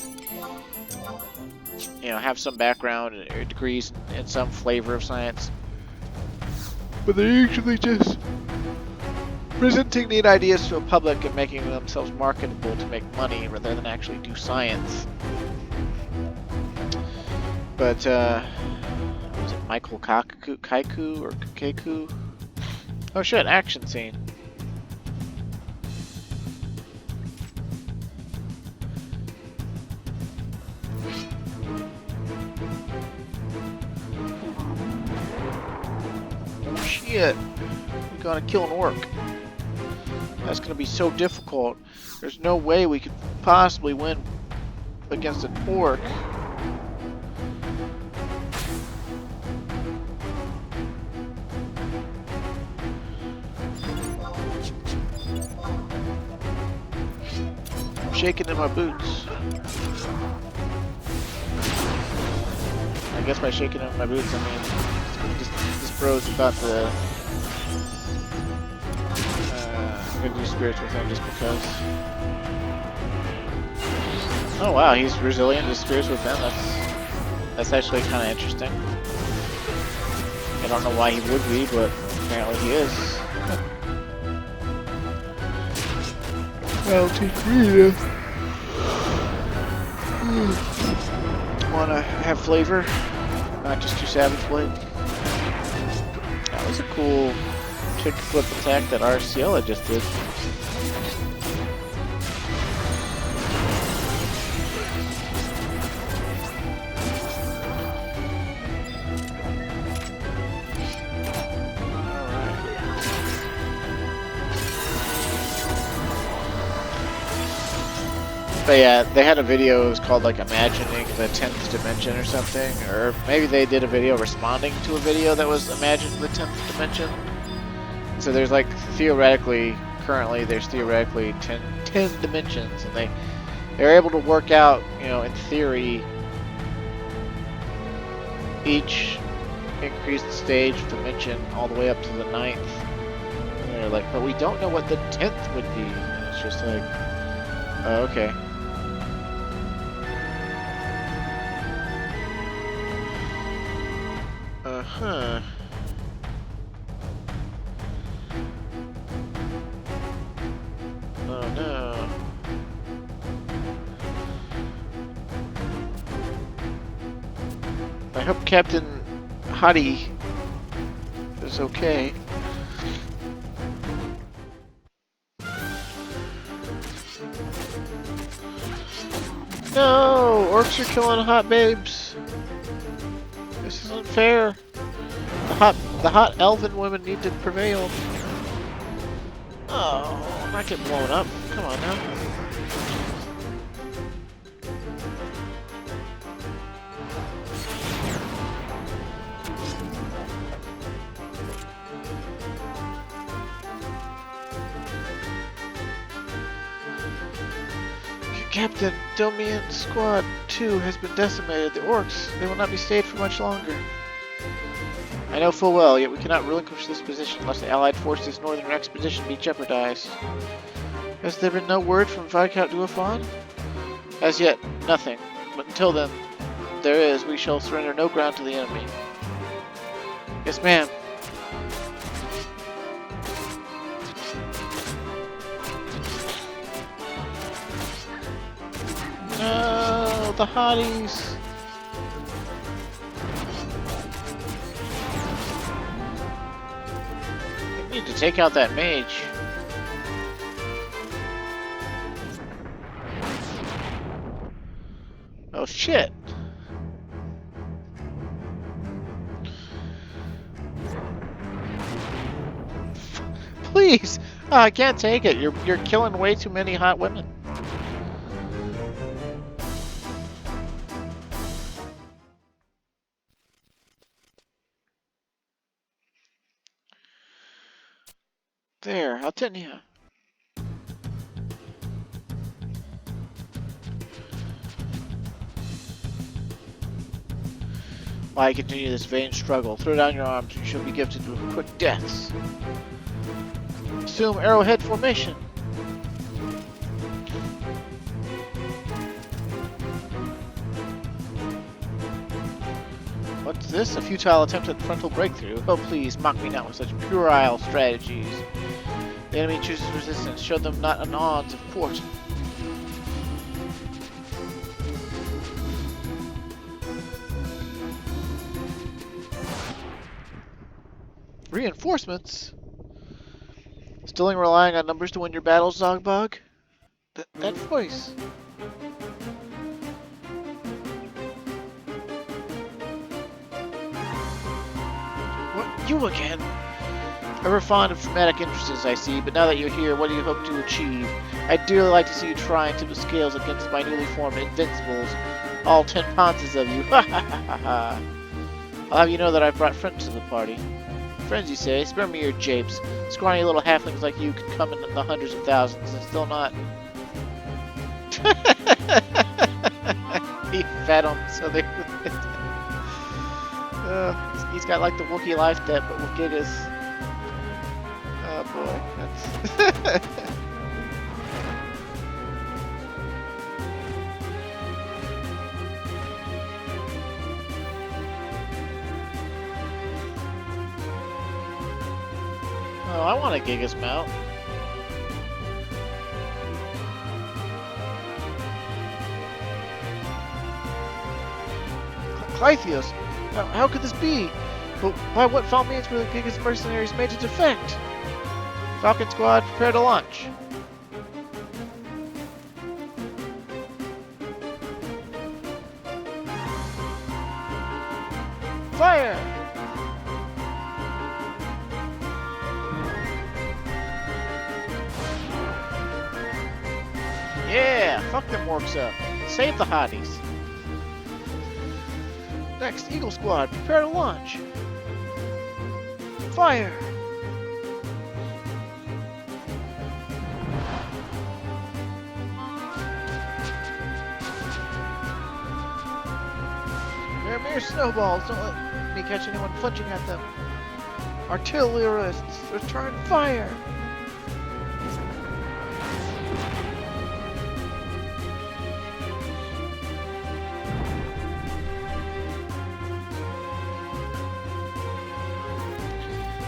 Speaker 1: have some background or degrees in some flavor of science, but they're usually just presenting neat ideas to a public and making themselves marketable to make money rather than actually do science. But, was it Michael Kaiku or Keku? Oh shit, action scene. Oh shit, we gotta kill an orc. That's going to be so difficult. There's no way we could possibly win against an orc. I'm shaking in my boots. I guess by shaking in my boots, I mean this bro's about to. I'm gonna do spirits with him just because. Oh wow, he's resilient to spirits with him. That's actually kind of interesting. I don't know why he would be, but apparently he is. Well, teach me to wanna have flavor, not just your Savage Blade. That was a cool kick flip attack that our Ciela just did. But yeah, they had a video, it was called like Imagining the 10th Dimension or something, or maybe they did a video responding to a video that was Imagining the 10th Dimension. So there's like currently there's theoretically 10 dimensions, and they're able to work out, in theory, each increased stage dimension all the way up to the 9th. And they're like, but we don't know what the 10th would be. And it's just like, oh, okay. Uh-huh. Oh no. hope Captain Hottie is okay. No! Orcs are killing hot babes. This isn't fair. The hot elven women need to prevail. Oh, I'm not getting blown up. Come on now. Captain, Domian Squad 2 has been decimated. The orcs, they will not be stayed for much longer. I know full well, yet we cannot relinquish this position unless the Allied forces' northern expedition be jeopardized. Has there been no word from Viscount Duafon? As yet, nothing. But until then, there is, we shall surrender no ground to the enemy. Yes, ma'am. No, the hotties. We need to take out that mage. Oh shit. Please! Oh, I can't take it. You're killing way too many hot women. There, I'll tell you. Why continue this vain struggle? Throw down your arms and you shall be gifted with quick deaths. Assume arrowhead formation. What's this? A futile attempt at frontal breakthrough? Oh please, mock me not with such puerile strategies. The enemy chooses resistance. Show them not an odds of port. Reinforcements? Still relying on numbers to win your battles, Zogbog? That voice. What? You again? Ever fond of dramatic interests, I see, but now that you're here, what do you hope to achieve? I'd dearly like to see you try and tip the scales against my newly formed Invincibles. All 10 pounces of you. Ha ha ha ha ha. I'll have you know that I've brought friends to the party. Friends, you say? Spare me your japes. Scrawny little halflings like you could come in the hundreds of thousands and still not. He fed them, so they. He's got like the Wookiee life debt, but with Gigas. Oh boy, that's. Oh, I want a Gigas mount. Clythios, how could this be? But by what foul means were the Gigas mercenaries made to defect? Falcon Squad, prepare to launch. Fire! Yeah, fuck them orcs up. Save the hotties. Next, Eagle Squad, prepare to launch. Fire! They're mere snowballs. Don't let me catch anyone flinching at them. Artillerists, return fire!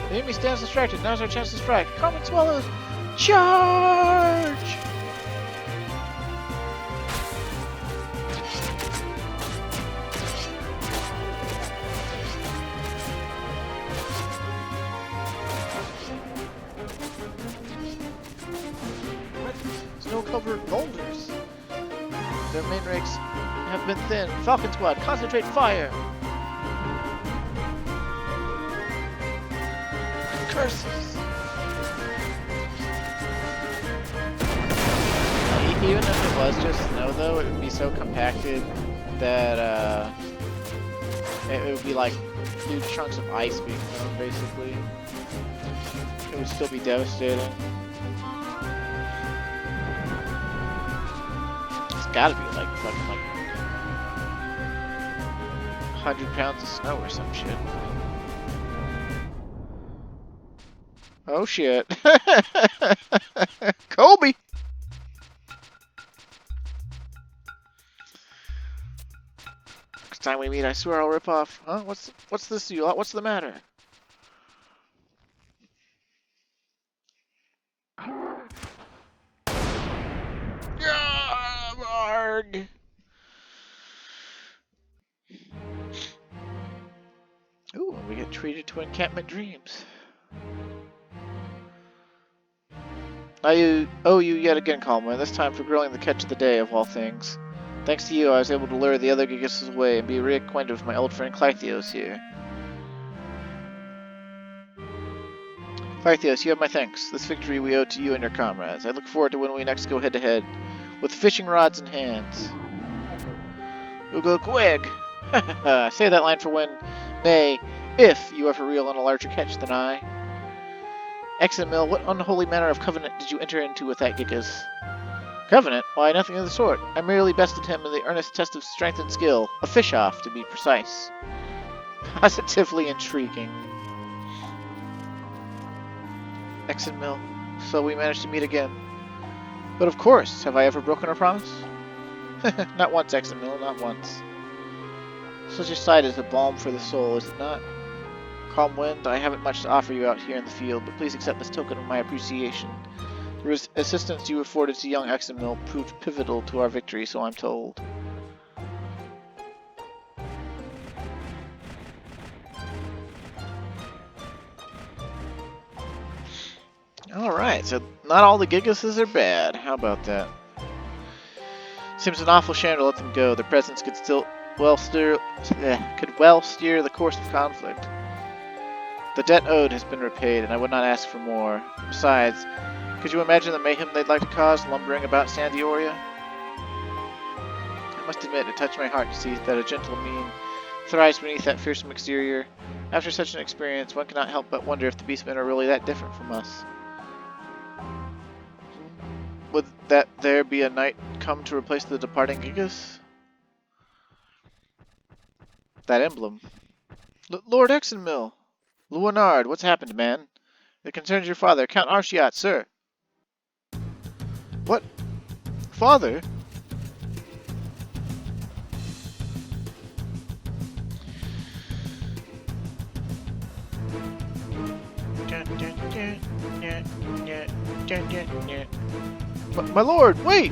Speaker 1: The enemy stands distracted. Now's our chance to strike. Common Swallows, charge! Their main ranks have been thin. Falcon Squad, concentrate fire! Curses! Even if it was just snow, though, it would be so compacted that it would be like huge chunks of ice being thrown, basically. It would still be devastating. It's gotta be like fucking like 100 pounds of snow or some shit. Oh shit. Kobe! Next time we meet, I swear I'll rip off. Huh? What's this you lot? What's the matter? Yeah, Marg! Ooh, we get treated to encampment dreams. I owe you yet again, Calma, this time for grilling the catch of the day, of all things. Thanks to you, I was able to lure the other Gigas away and be reacquainted with my old friend Clythios here. Clythios, you have my thanks. This victory we owe to you and your comrades. I look forward to when we next go head-to-head, with fishing rods in hands. Ugo Quig! Say that line for when, nay, if you are for real on a larger catch than I. Excellent, Mill, what unholy manner of covenant did you enter into with that Gigas? Covenant? Why, nothing of the sort. I merely bested him in the earnest test of strength and skill. A fish-off, to be precise. Positively intriguing. Excellent, Mill. So we managed to meet again. But of course, have I ever broken a promise? Not once, Excellent Mill, not once. Such a sight is a balm for the soul, is it not? Calm Wind, I haven't much to offer you out here in the field, but please accept this token of my appreciation. The assistance you afforded to young Examil proved pivotal to our victory, so I'm told. Alright, so not all the Gigases are bad. How about that? Seems an awful shame to let them go. Their presence could well steer the course of conflict. The debt owed has been repaid, and I would not ask for more. Besides, could you imagine the mayhem they'd like to cause lumbering about Sandioria? I must admit, it touched my heart to see that a gentle mien thrives beneath that fearsome exterior. After such an experience, one cannot help but wonder if the beastmen are really that different from us. Would that there be a knight come to replace the departing Gigas? That emblem. Lord Exenmill! Luanard, what's happened, man? It concerns your father, Count Arshiat, sir. What? Father? My lord, wait!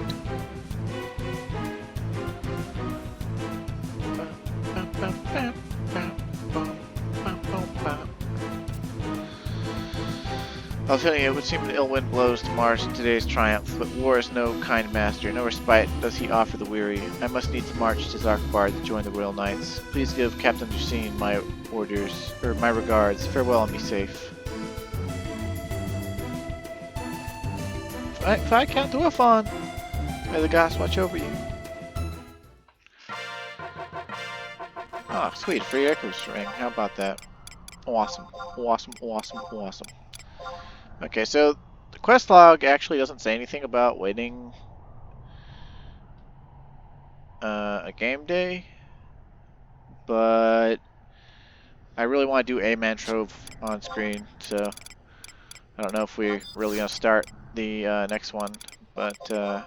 Speaker 1: I'll tell you, it would seem an ill wind blows to Mars in today's triumph, but war is no kind master, no respite does he offer the weary. I must needs march to Zarkbar to join the Royal Knights. Please give Captain Justine my orders, or my regards. Farewell and be safe. If I can't do a fawn, may the gods watch over you. Oh, sweet, free echo string. How about that? Awesome, awesome, awesome, awesome. Okay, so the quest log actually doesn't say anything about waiting a game day, but I really want to do a Mantrove on screen, so I don't know if we're really going to start the next one, but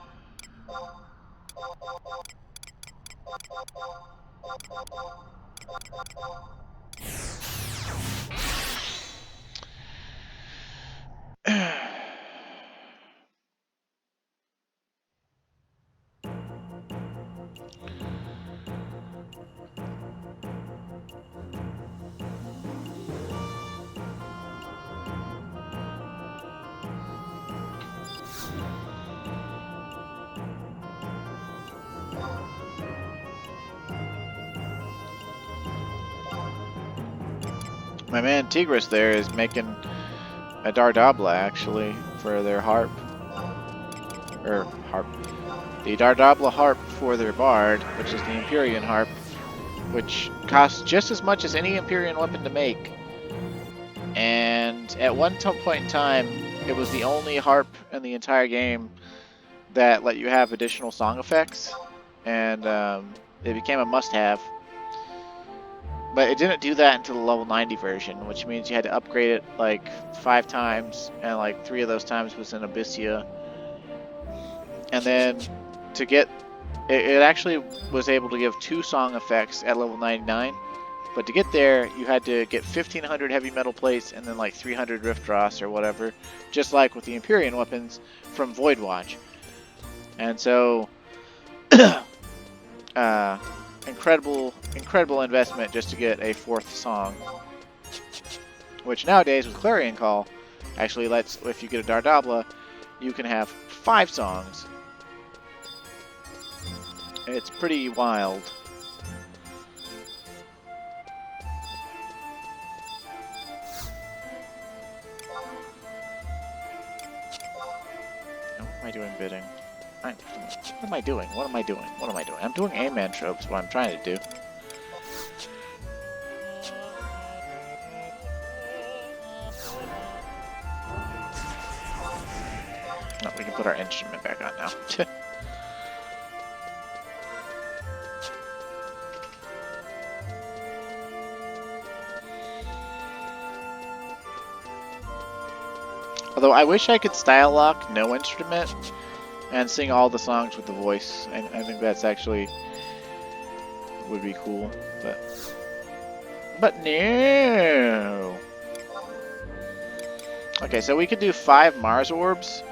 Speaker 1: My man Tigris there is making a Dardabla actually for their harp. Or harp. The Dardabla harp for their bard, which is the Empyrean harp, which costs just as much as any Empyrean weapon to make. And at one point in time, it was the only harp in the entire game that let you have additional song effects, and it became a must-have. But it didn't do that until the level 90 version, which means you had to upgrade it like 5 times, and like 3 of those times was in Abyssia. And then to get it actually was able to give 2 song effects at level 99, but to get there you had to get 1500 heavy metal plates and then like 300 rift dross or whatever, just like with the Empyrean weapons from Voidwatch. And so incredible investment just to get a 4th song, which nowadays with Clarion Call actually lets, if you get a Dardabla, you can have 5 songs. It's pretty wild. What am I doing bidding? What am I doing? What am I doing? What am I doing? I'm doing Amen tropes, what I'm trying to do. Oh, we can put our instrument back on now. Although I wish I could style lock no instrument and sing all the songs with the voice. I think that's actually would be cool, but no. Okay, so we could do 5 Mars orbs,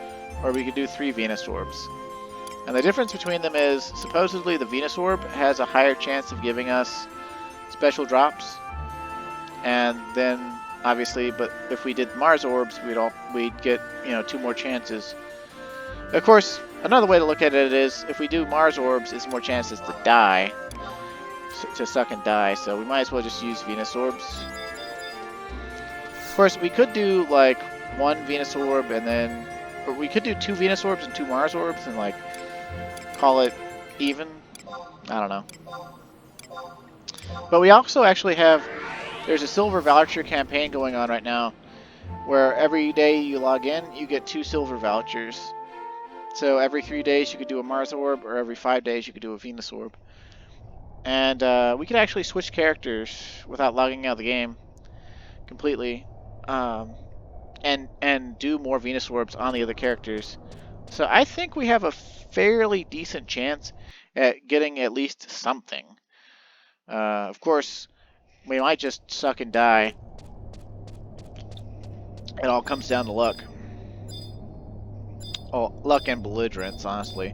Speaker 1: or we could do 3 Venus orbs. And the difference between them is supposedly the Venus orb has a higher chance of giving us special drops, and then obviously, but if we did Mars orbs, we'd get, you know, 2 more chances. Of course, another way to look at it is if we do Mars orbs, it's more chances to die, to suck and die. So we might as well just use Venus orbs. Of course, we could do like 1 Venus orb and then, or we could do 2 Venus orbs and 2 Mars orbs and like call it even. I don't know. But we also actually have, there's a silver voucher campaign going on right now where every day you log in, you get 2 silver vouchers. So every 3 days you could do a Mars orb, or every 5 days you could do a Venus orb. And we could actually switch characters without logging out of the game completely, and do more Venus orbs on the other characters. So I think we have a fairly decent chance at getting at least something. Of course, we might just suck and die. It all comes down to luck. Oh, luck and belligerence, honestly.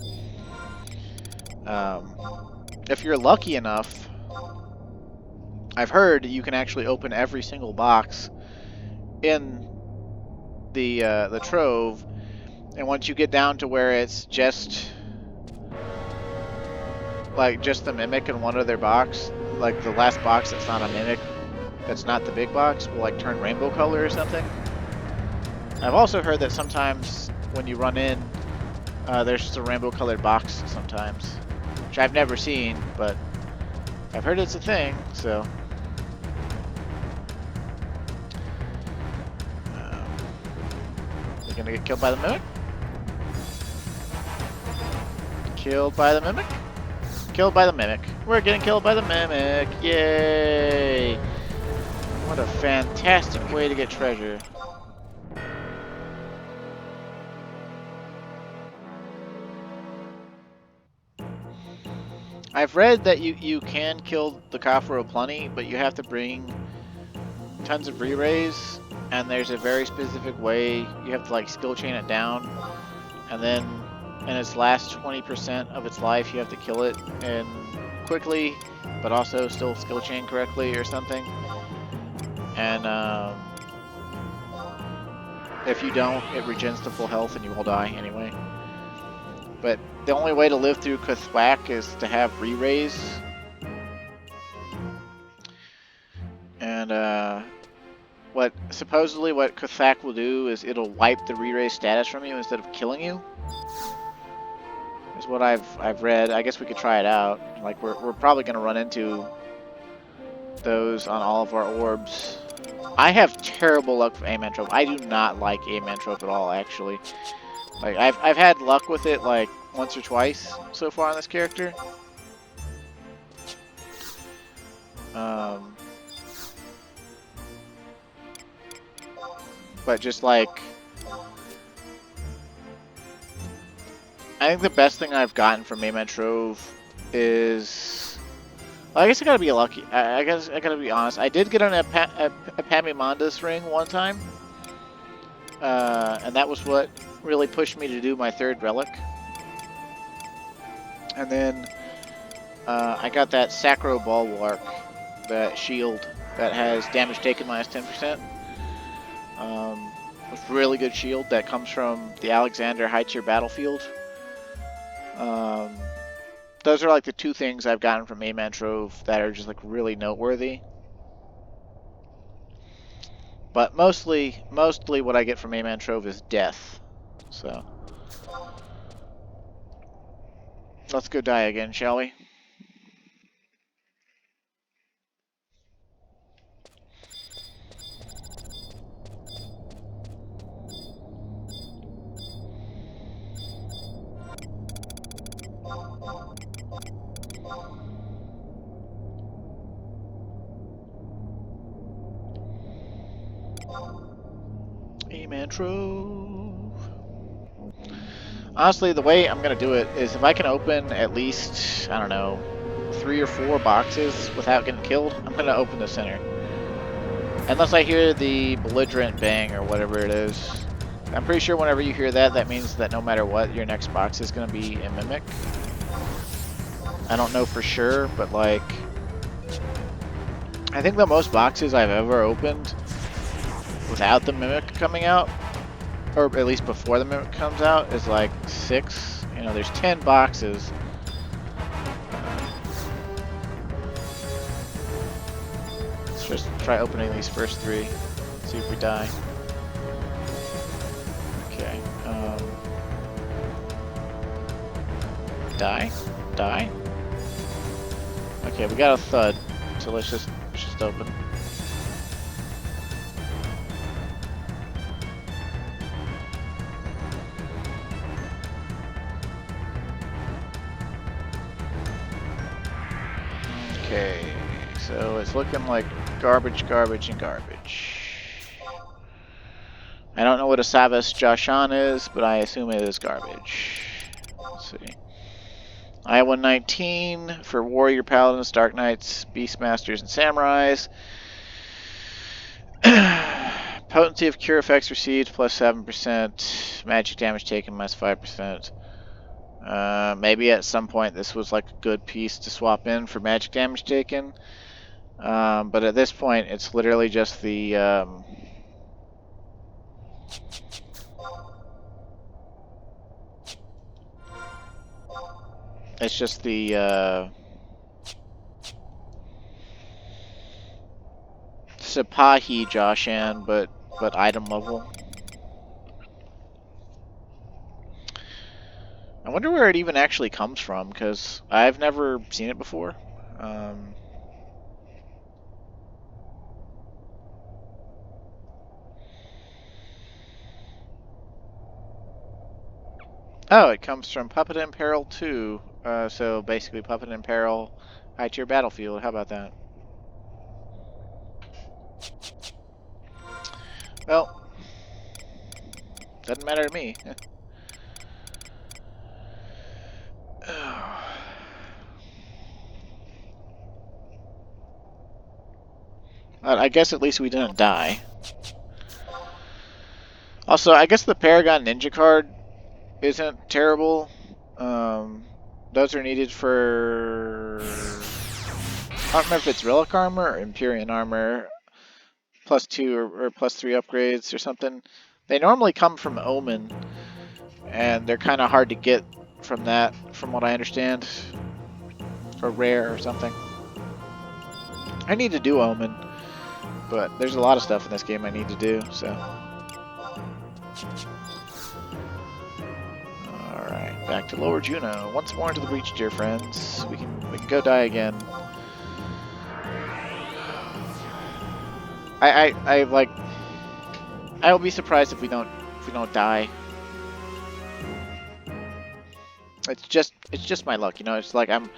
Speaker 1: If you're lucky enough, I've heard you can actually open every single box in the trove, and once you get down to where it's just like just the mimic in one other box, like the last box that's not a mimic, that's not the big box, will like turn rainbow color or something. I've also heard that sometimes when you run in, there's just a rainbow colored box sometimes, which I've never seen, but I've heard it's a thing, so. We're gonna get killed by the mimic? Killed by the mimic? Killed by the mimic. We're getting killed by the mimic. Yay! What a fantastic way to get treasure. I've read that you can kill the Coffer of Plenty, but you have to bring tons of re-rays, and there's a very specific way. You have to like skill chain it down, and then in its last 20% of its life you have to kill it and quickly, but also still skill chain correctly or something. And if you don't, it regens to full health and you will die anyway. But the only way to live through Kuthwak is to have re-rays. And supposedly what Kuthak will do is it'll wipe the re-raise status from you instead of killing you. Is what I've read. I guess we could try it out. Like we're probably gonna run into those on all of our orbs. I have terrible luck with Amantrope. I do not like Amantrope at all, actually. Like I've had luck with it like once or twice so far on this character. But just like, I think the best thing I've gotten from Amantrove is, well, I guess I gotta be lucky. I guess I gotta be honest. I did get on a Epaminondas ring one time, and that was what really pushed me to do my third relic. And then I got that Sacro Bulwark, that shield that has damage taken minus 10%. With really good shield that comes from the Alexander high tier battlefield. Those are like the two things I've gotten from Amantrove that are just like really noteworthy. But mostly what I get from Amantrove is death. So let's go die again, shall we? Amantrove. Honestly, the way I'm gonna do it is if I can open at least, I don't know, 3 or 4 boxes without getting killed, I'm gonna open the center. Unless I hear the belligerent bang or whatever it is. I'm pretty sure whenever you hear that, that means that no matter what, your next box is gonna be a Mimic. I don't know for sure, but like, I think the most boxes I've ever opened without the Mimic coming out, or at least before the Mimic comes out, is like 6. You know, there's 10 boxes. Let's just try opening these first 3. See if we die. Okay. Die? Die? Okay, we got a thud. So let's just open. Okay, so it's looking like garbage, garbage, and garbage. I don't know what a Savas Joshan is, but I assume it is garbage. Let's see. I-119 for Warrior Paladins, Dark Knights, Beastmasters, and Samurais. Potency of cure effects received plus 7%. Magic damage taken minus 5%. Maybe at some point this was like a good piece to swap in for magic damage taken. But at this point it's literally just the it's just the Sipahi Joshan, but item level. I wonder where it even actually comes from, because I've never seen it before. Oh, it comes from Puppet in Peril 2. So basically Puppet in Peril, high tier battlefield. How about that? Well, doesn't matter to me. I guess at least we didn't die. Also, I guess the Paragon Ninja card isn't terrible. Those are needed for... I don't remember if it's Relic Armor or Empyrean Armor. +2 or +3 upgrades or something. They normally come from Omen, and they're kind of hard to get from that, from what I understand. Or rare or something. I need to do Omen. But there's a lot of stuff in this game I need to do, so. Alright, back to Lower Juno. Once more into the breach, dear friends. We can go die again. I like, I will be surprised if we don't die. It's just my luck, you know. It's like I'm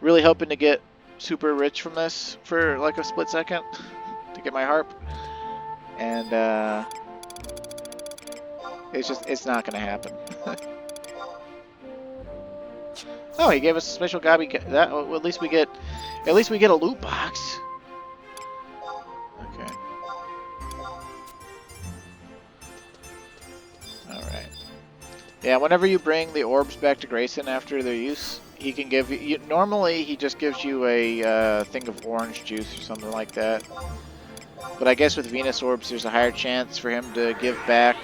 Speaker 1: really hoping to get super rich from this for like a split second to get my harp, and it's not gonna happen. Oh, he gave us a special gobby. That well, at least we get a loot box. Okay. All right. Yeah, whenever you bring the orbs back to Grayson after their use, he can give you. Normally, he just gives you a thing of orange juice or something like that. But I guess with Venus orbs, there's a higher chance for him to give back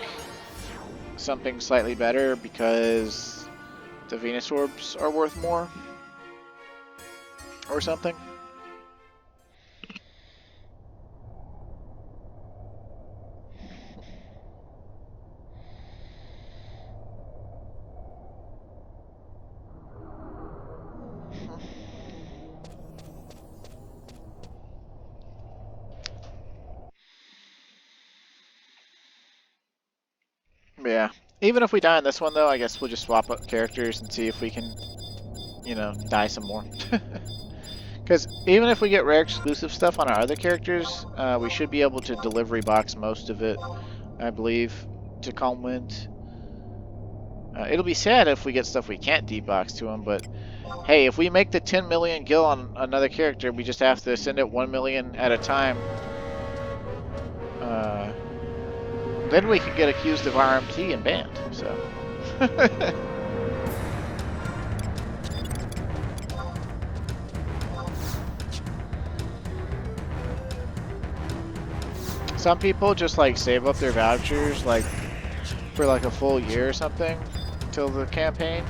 Speaker 1: something slightly better because the Venus orbs are worth more or something. Yeah. Even if we die in this one, though, I guess we'll just swap up characters and see if we can, you know, die some more. Because even if we get rare exclusive stuff on our other characters, we should be able to delivery box most of it, I believe, to Calm Wind. It'll be sad if we get stuff we can't D-box to him, but hey, if we make the 10 million gil on another character, we just have to send it 1 million at a time. Then we can get accused of RMT and banned, so. Some people just like save up their vouchers like for like a full year or something till the campaign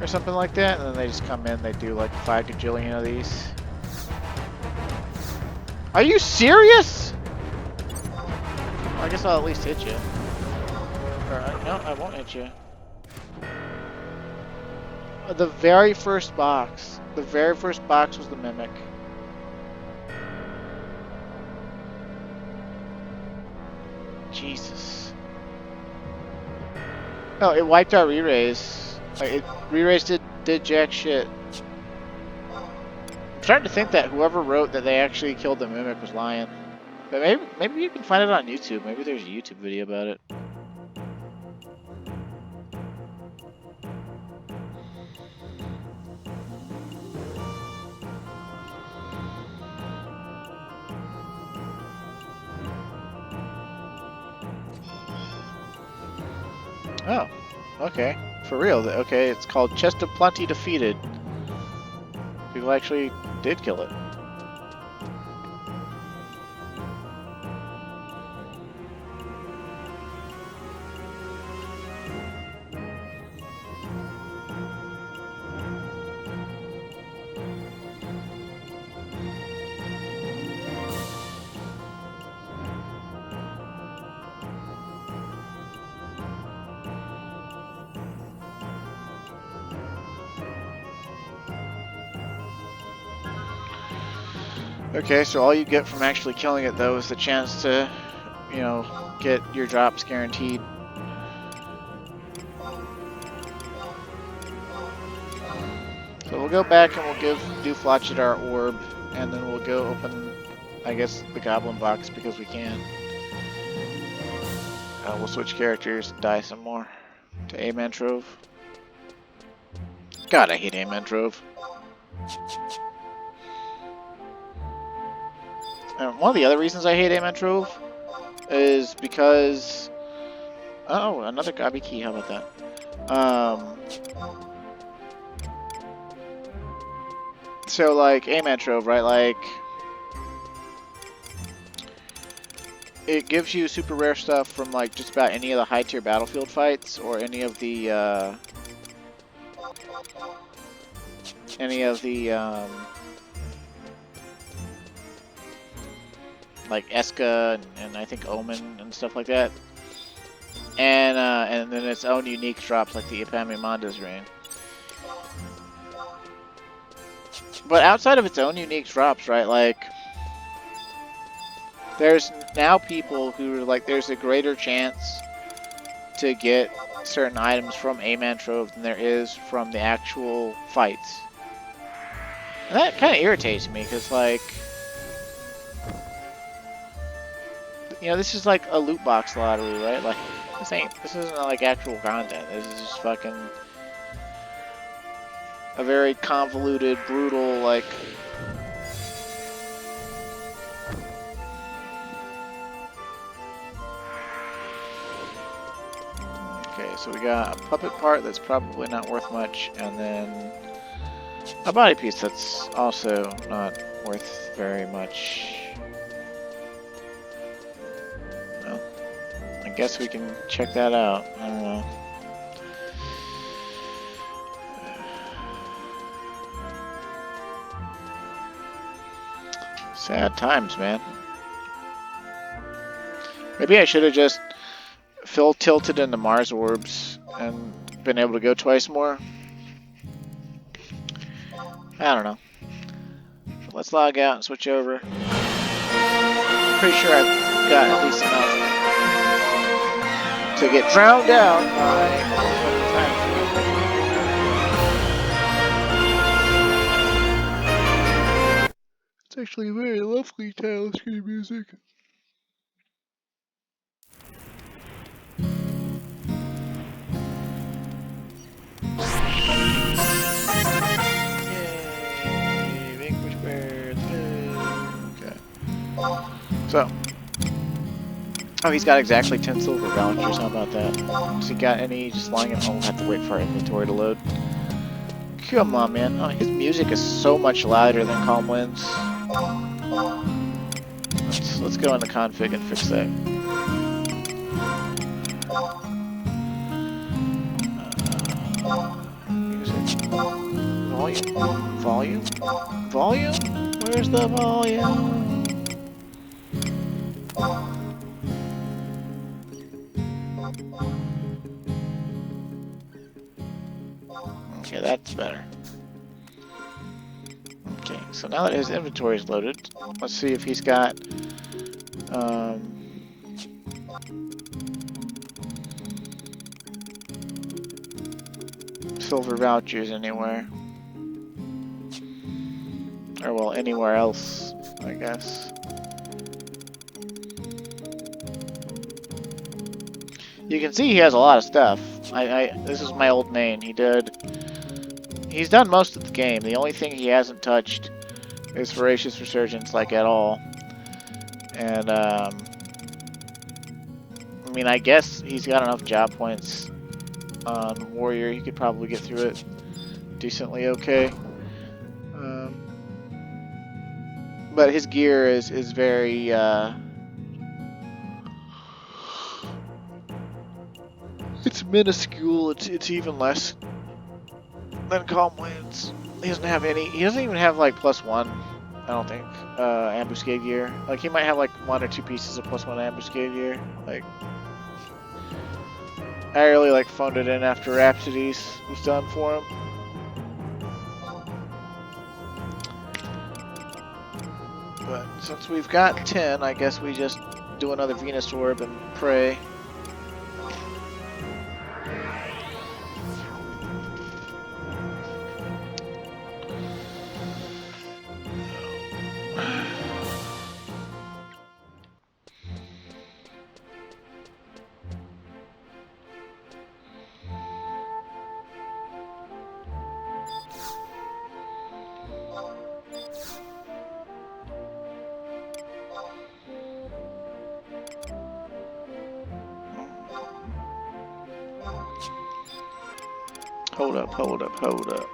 Speaker 1: or something like that, and then they just come in, they do like 5 gajillion of these. Are you serious? I guess I'll at least hit you. Or, no, I won't hit you. The very first box. The very first box was the Mimic. Jesus. Oh, it wiped our re-raise. Like, re-raise did jack shit. I'm starting to think that whoever wrote that they actually killed the Mimic was lying. But maybe you can find it on YouTube. Maybe there's a YouTube video about it. Oh, okay. For real. Okay, it's called Chest of Plenty Defeated. People actually did kill it. Okay, so all you get from actually killing it, though, is the chance to, you know, get your drops guaranteed. So we'll go back and we'll give Dooflotchet our orb, and then we'll go open, I guess, the Goblin box because we can. We'll switch characters and die some more to Amantrove. God, I hate Amantrove. One of the other reasons I hate Amantrove is because... Oh, another Gobby key, how about that? So, like, Amantrove, right? Like, it gives you super rare stuff from, like, just about any of the high-tier battlefield fights, or any of the, like Eska and I think Omen and stuff like that. And then its own unique drops like the Ipamimanda's Rain. But outside of its own unique drops, right, like, there's now people who are like, there's a greater chance to get certain items from a Mantrove than there is from the actual fights. And that kind of irritates me, because, like, you know, this is like a loot box lottery, right? Like, this isn't like actual content. This is just fucking a very convoluted, brutal, like... Okay, so we got a puppet part that's probably not worth much, and then a body piece that's also not worth very much. Well, I guess we can check that out. I don't know. Sad times, man. Maybe I should have just tilted into Mars orbs and been able to go twice more. I don't know. Let's log out and switch over. Pretty sure I've got at least enough to get drowned out by time. It's actually very lovely title screen music. So, oh, he's got exactly 10 silver vouchers. How about that? Has he got any just lying at home? Have to wait for our inventory to load. Come on, man. Oh, his music is so much louder than Calm Winds. Let's go into config and fix that. Music. Volume. Volume? Volume? Where's the volume? Okay, that's better. Okay, so now that his inventory is loaded, let's see if he's got silver vouchers anywhere. Or, well, anywhere else, I guess. You can see he has a lot of stuff. This is my old main. He's done most of the game. The only thing he hasn't touched is Voracious Resurgence, like, at all. And, I mean, I guess he's got enough job points on Warrior. He could probably get through it decently okay. But his gear is very, it's minuscule. It's even less than Calm Winds. He doesn't have any. He doesn't even have like +1. I don't think ambuscade gear. Like he might have like 1 or 2 pieces of +1 ambuscade gear. Like I really like phoned it in after Rhapsodies was done for him. But since we've got 10, I guess we just do another Venus Orb and pray. Hold up, hold up, hold up.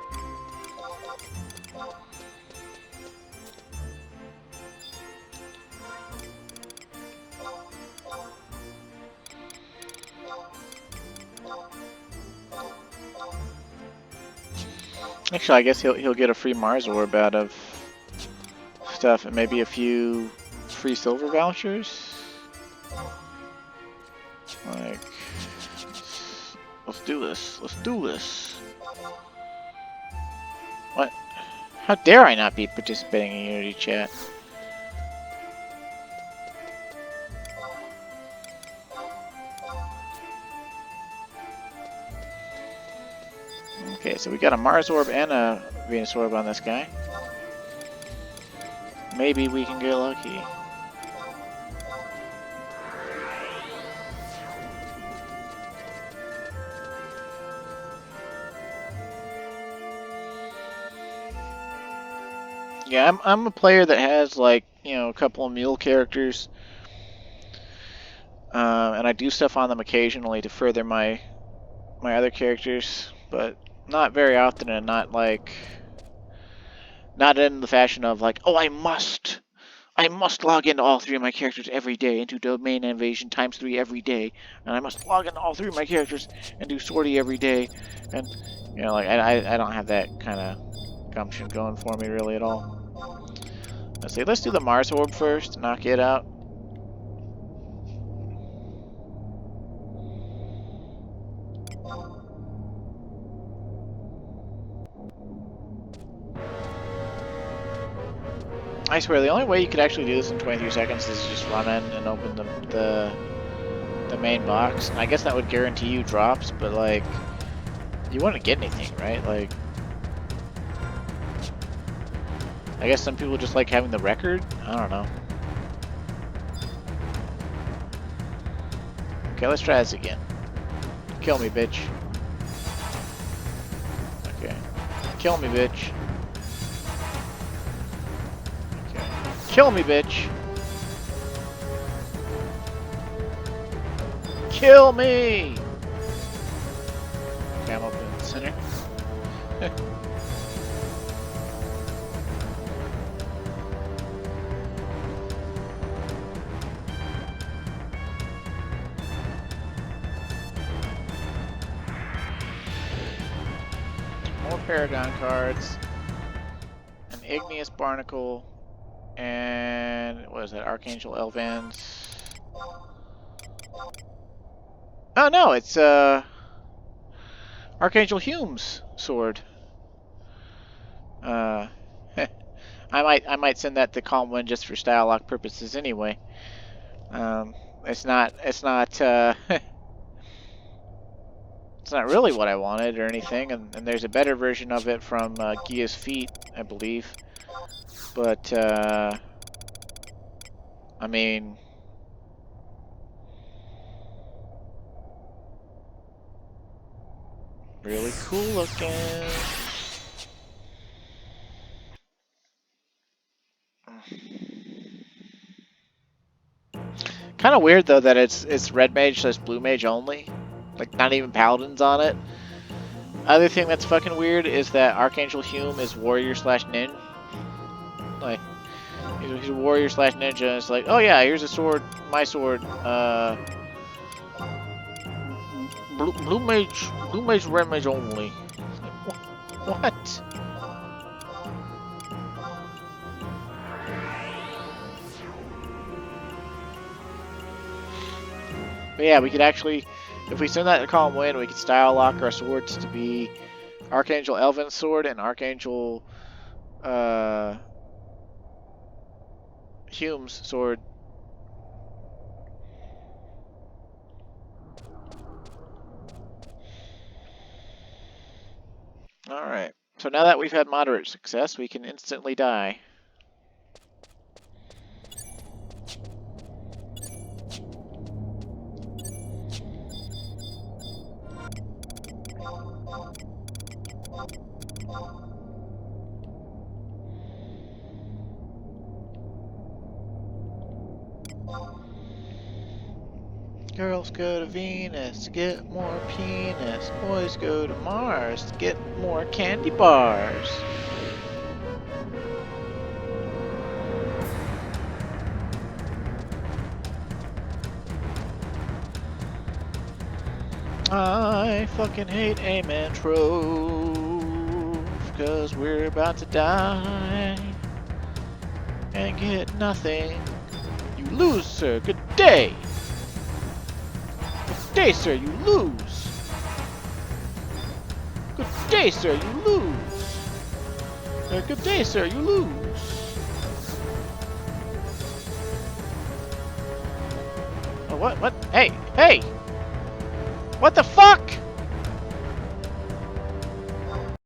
Speaker 1: Actually, I guess he'll get a free Mars orb out of stuff, and maybe a few free silver vouchers. Like, let's do this. Let's do this. What? How dare I not be participating in Unity chat? Okay, so we got a Mars orb and a Venus orb on this guy. Maybe we can get lucky. Yeah, I'm a player that has, like, you know, a couple of mule characters. And I do stuff on them occasionally to further my other characters, but not very often, and not in the fashion of like, oh, I must log into all three of my characters every day and do domain invasion ×3 every day, and I must log into all three of my characters and do sortie every day, and you know, like I don't have that kind of gumption going for me really at all. Let's do the Mars orb first, knock it out. I swear, the only way you could actually do this in 23 seconds is just run in and open the main box. I guess that would guarantee you drops, but like, you wouldn't get anything, right? Like, I guess some people just like having the record. I don't know. Okay, let's try this again. Kill me, bitch. Okay. Kill me, bitch. Okay. Kill me, bitch. Kill me! Okay, I'm up in the center. More Paragon cards. An Igneous Barnacle. And what is that? Archangel Elvan's. Oh no, it's Archangel Hume's sword. I might send that to Calm Wind just for style lock purposes anyway. It's not it's not really what I wanted or anything, and there's a better version of it from Gigas Feet, I believe. But I mean, really cool looking. Kind of weird though that it's red mage / blue mage only, like not even paladins on it. Other thing that's fucking weird is that Archangel Hume is warrior / ninja. Like, he's a warrior / ninja. And it's like, oh yeah, here's a sword, my sword. Blue mage, red mage only. Like, what? But yeah, we could actually, if we send that to Calm Wind, we could style lock our swords to be Archangel Elvin's sword and Archangel Hume's sword. Alright, so now that we've had moderate success, we can instantly die. Girls go to Venus to get more penis. Boys go to Mars to get more candy bars. I fucking hate Amen Trove, 'cause we're about to die and get nothing. You lose, sir. Good day. Good day, sir. You lose. Good day, sir. You lose. Good day, sir. You lose. Oh, what? What? Hey! Hey! What the fuck?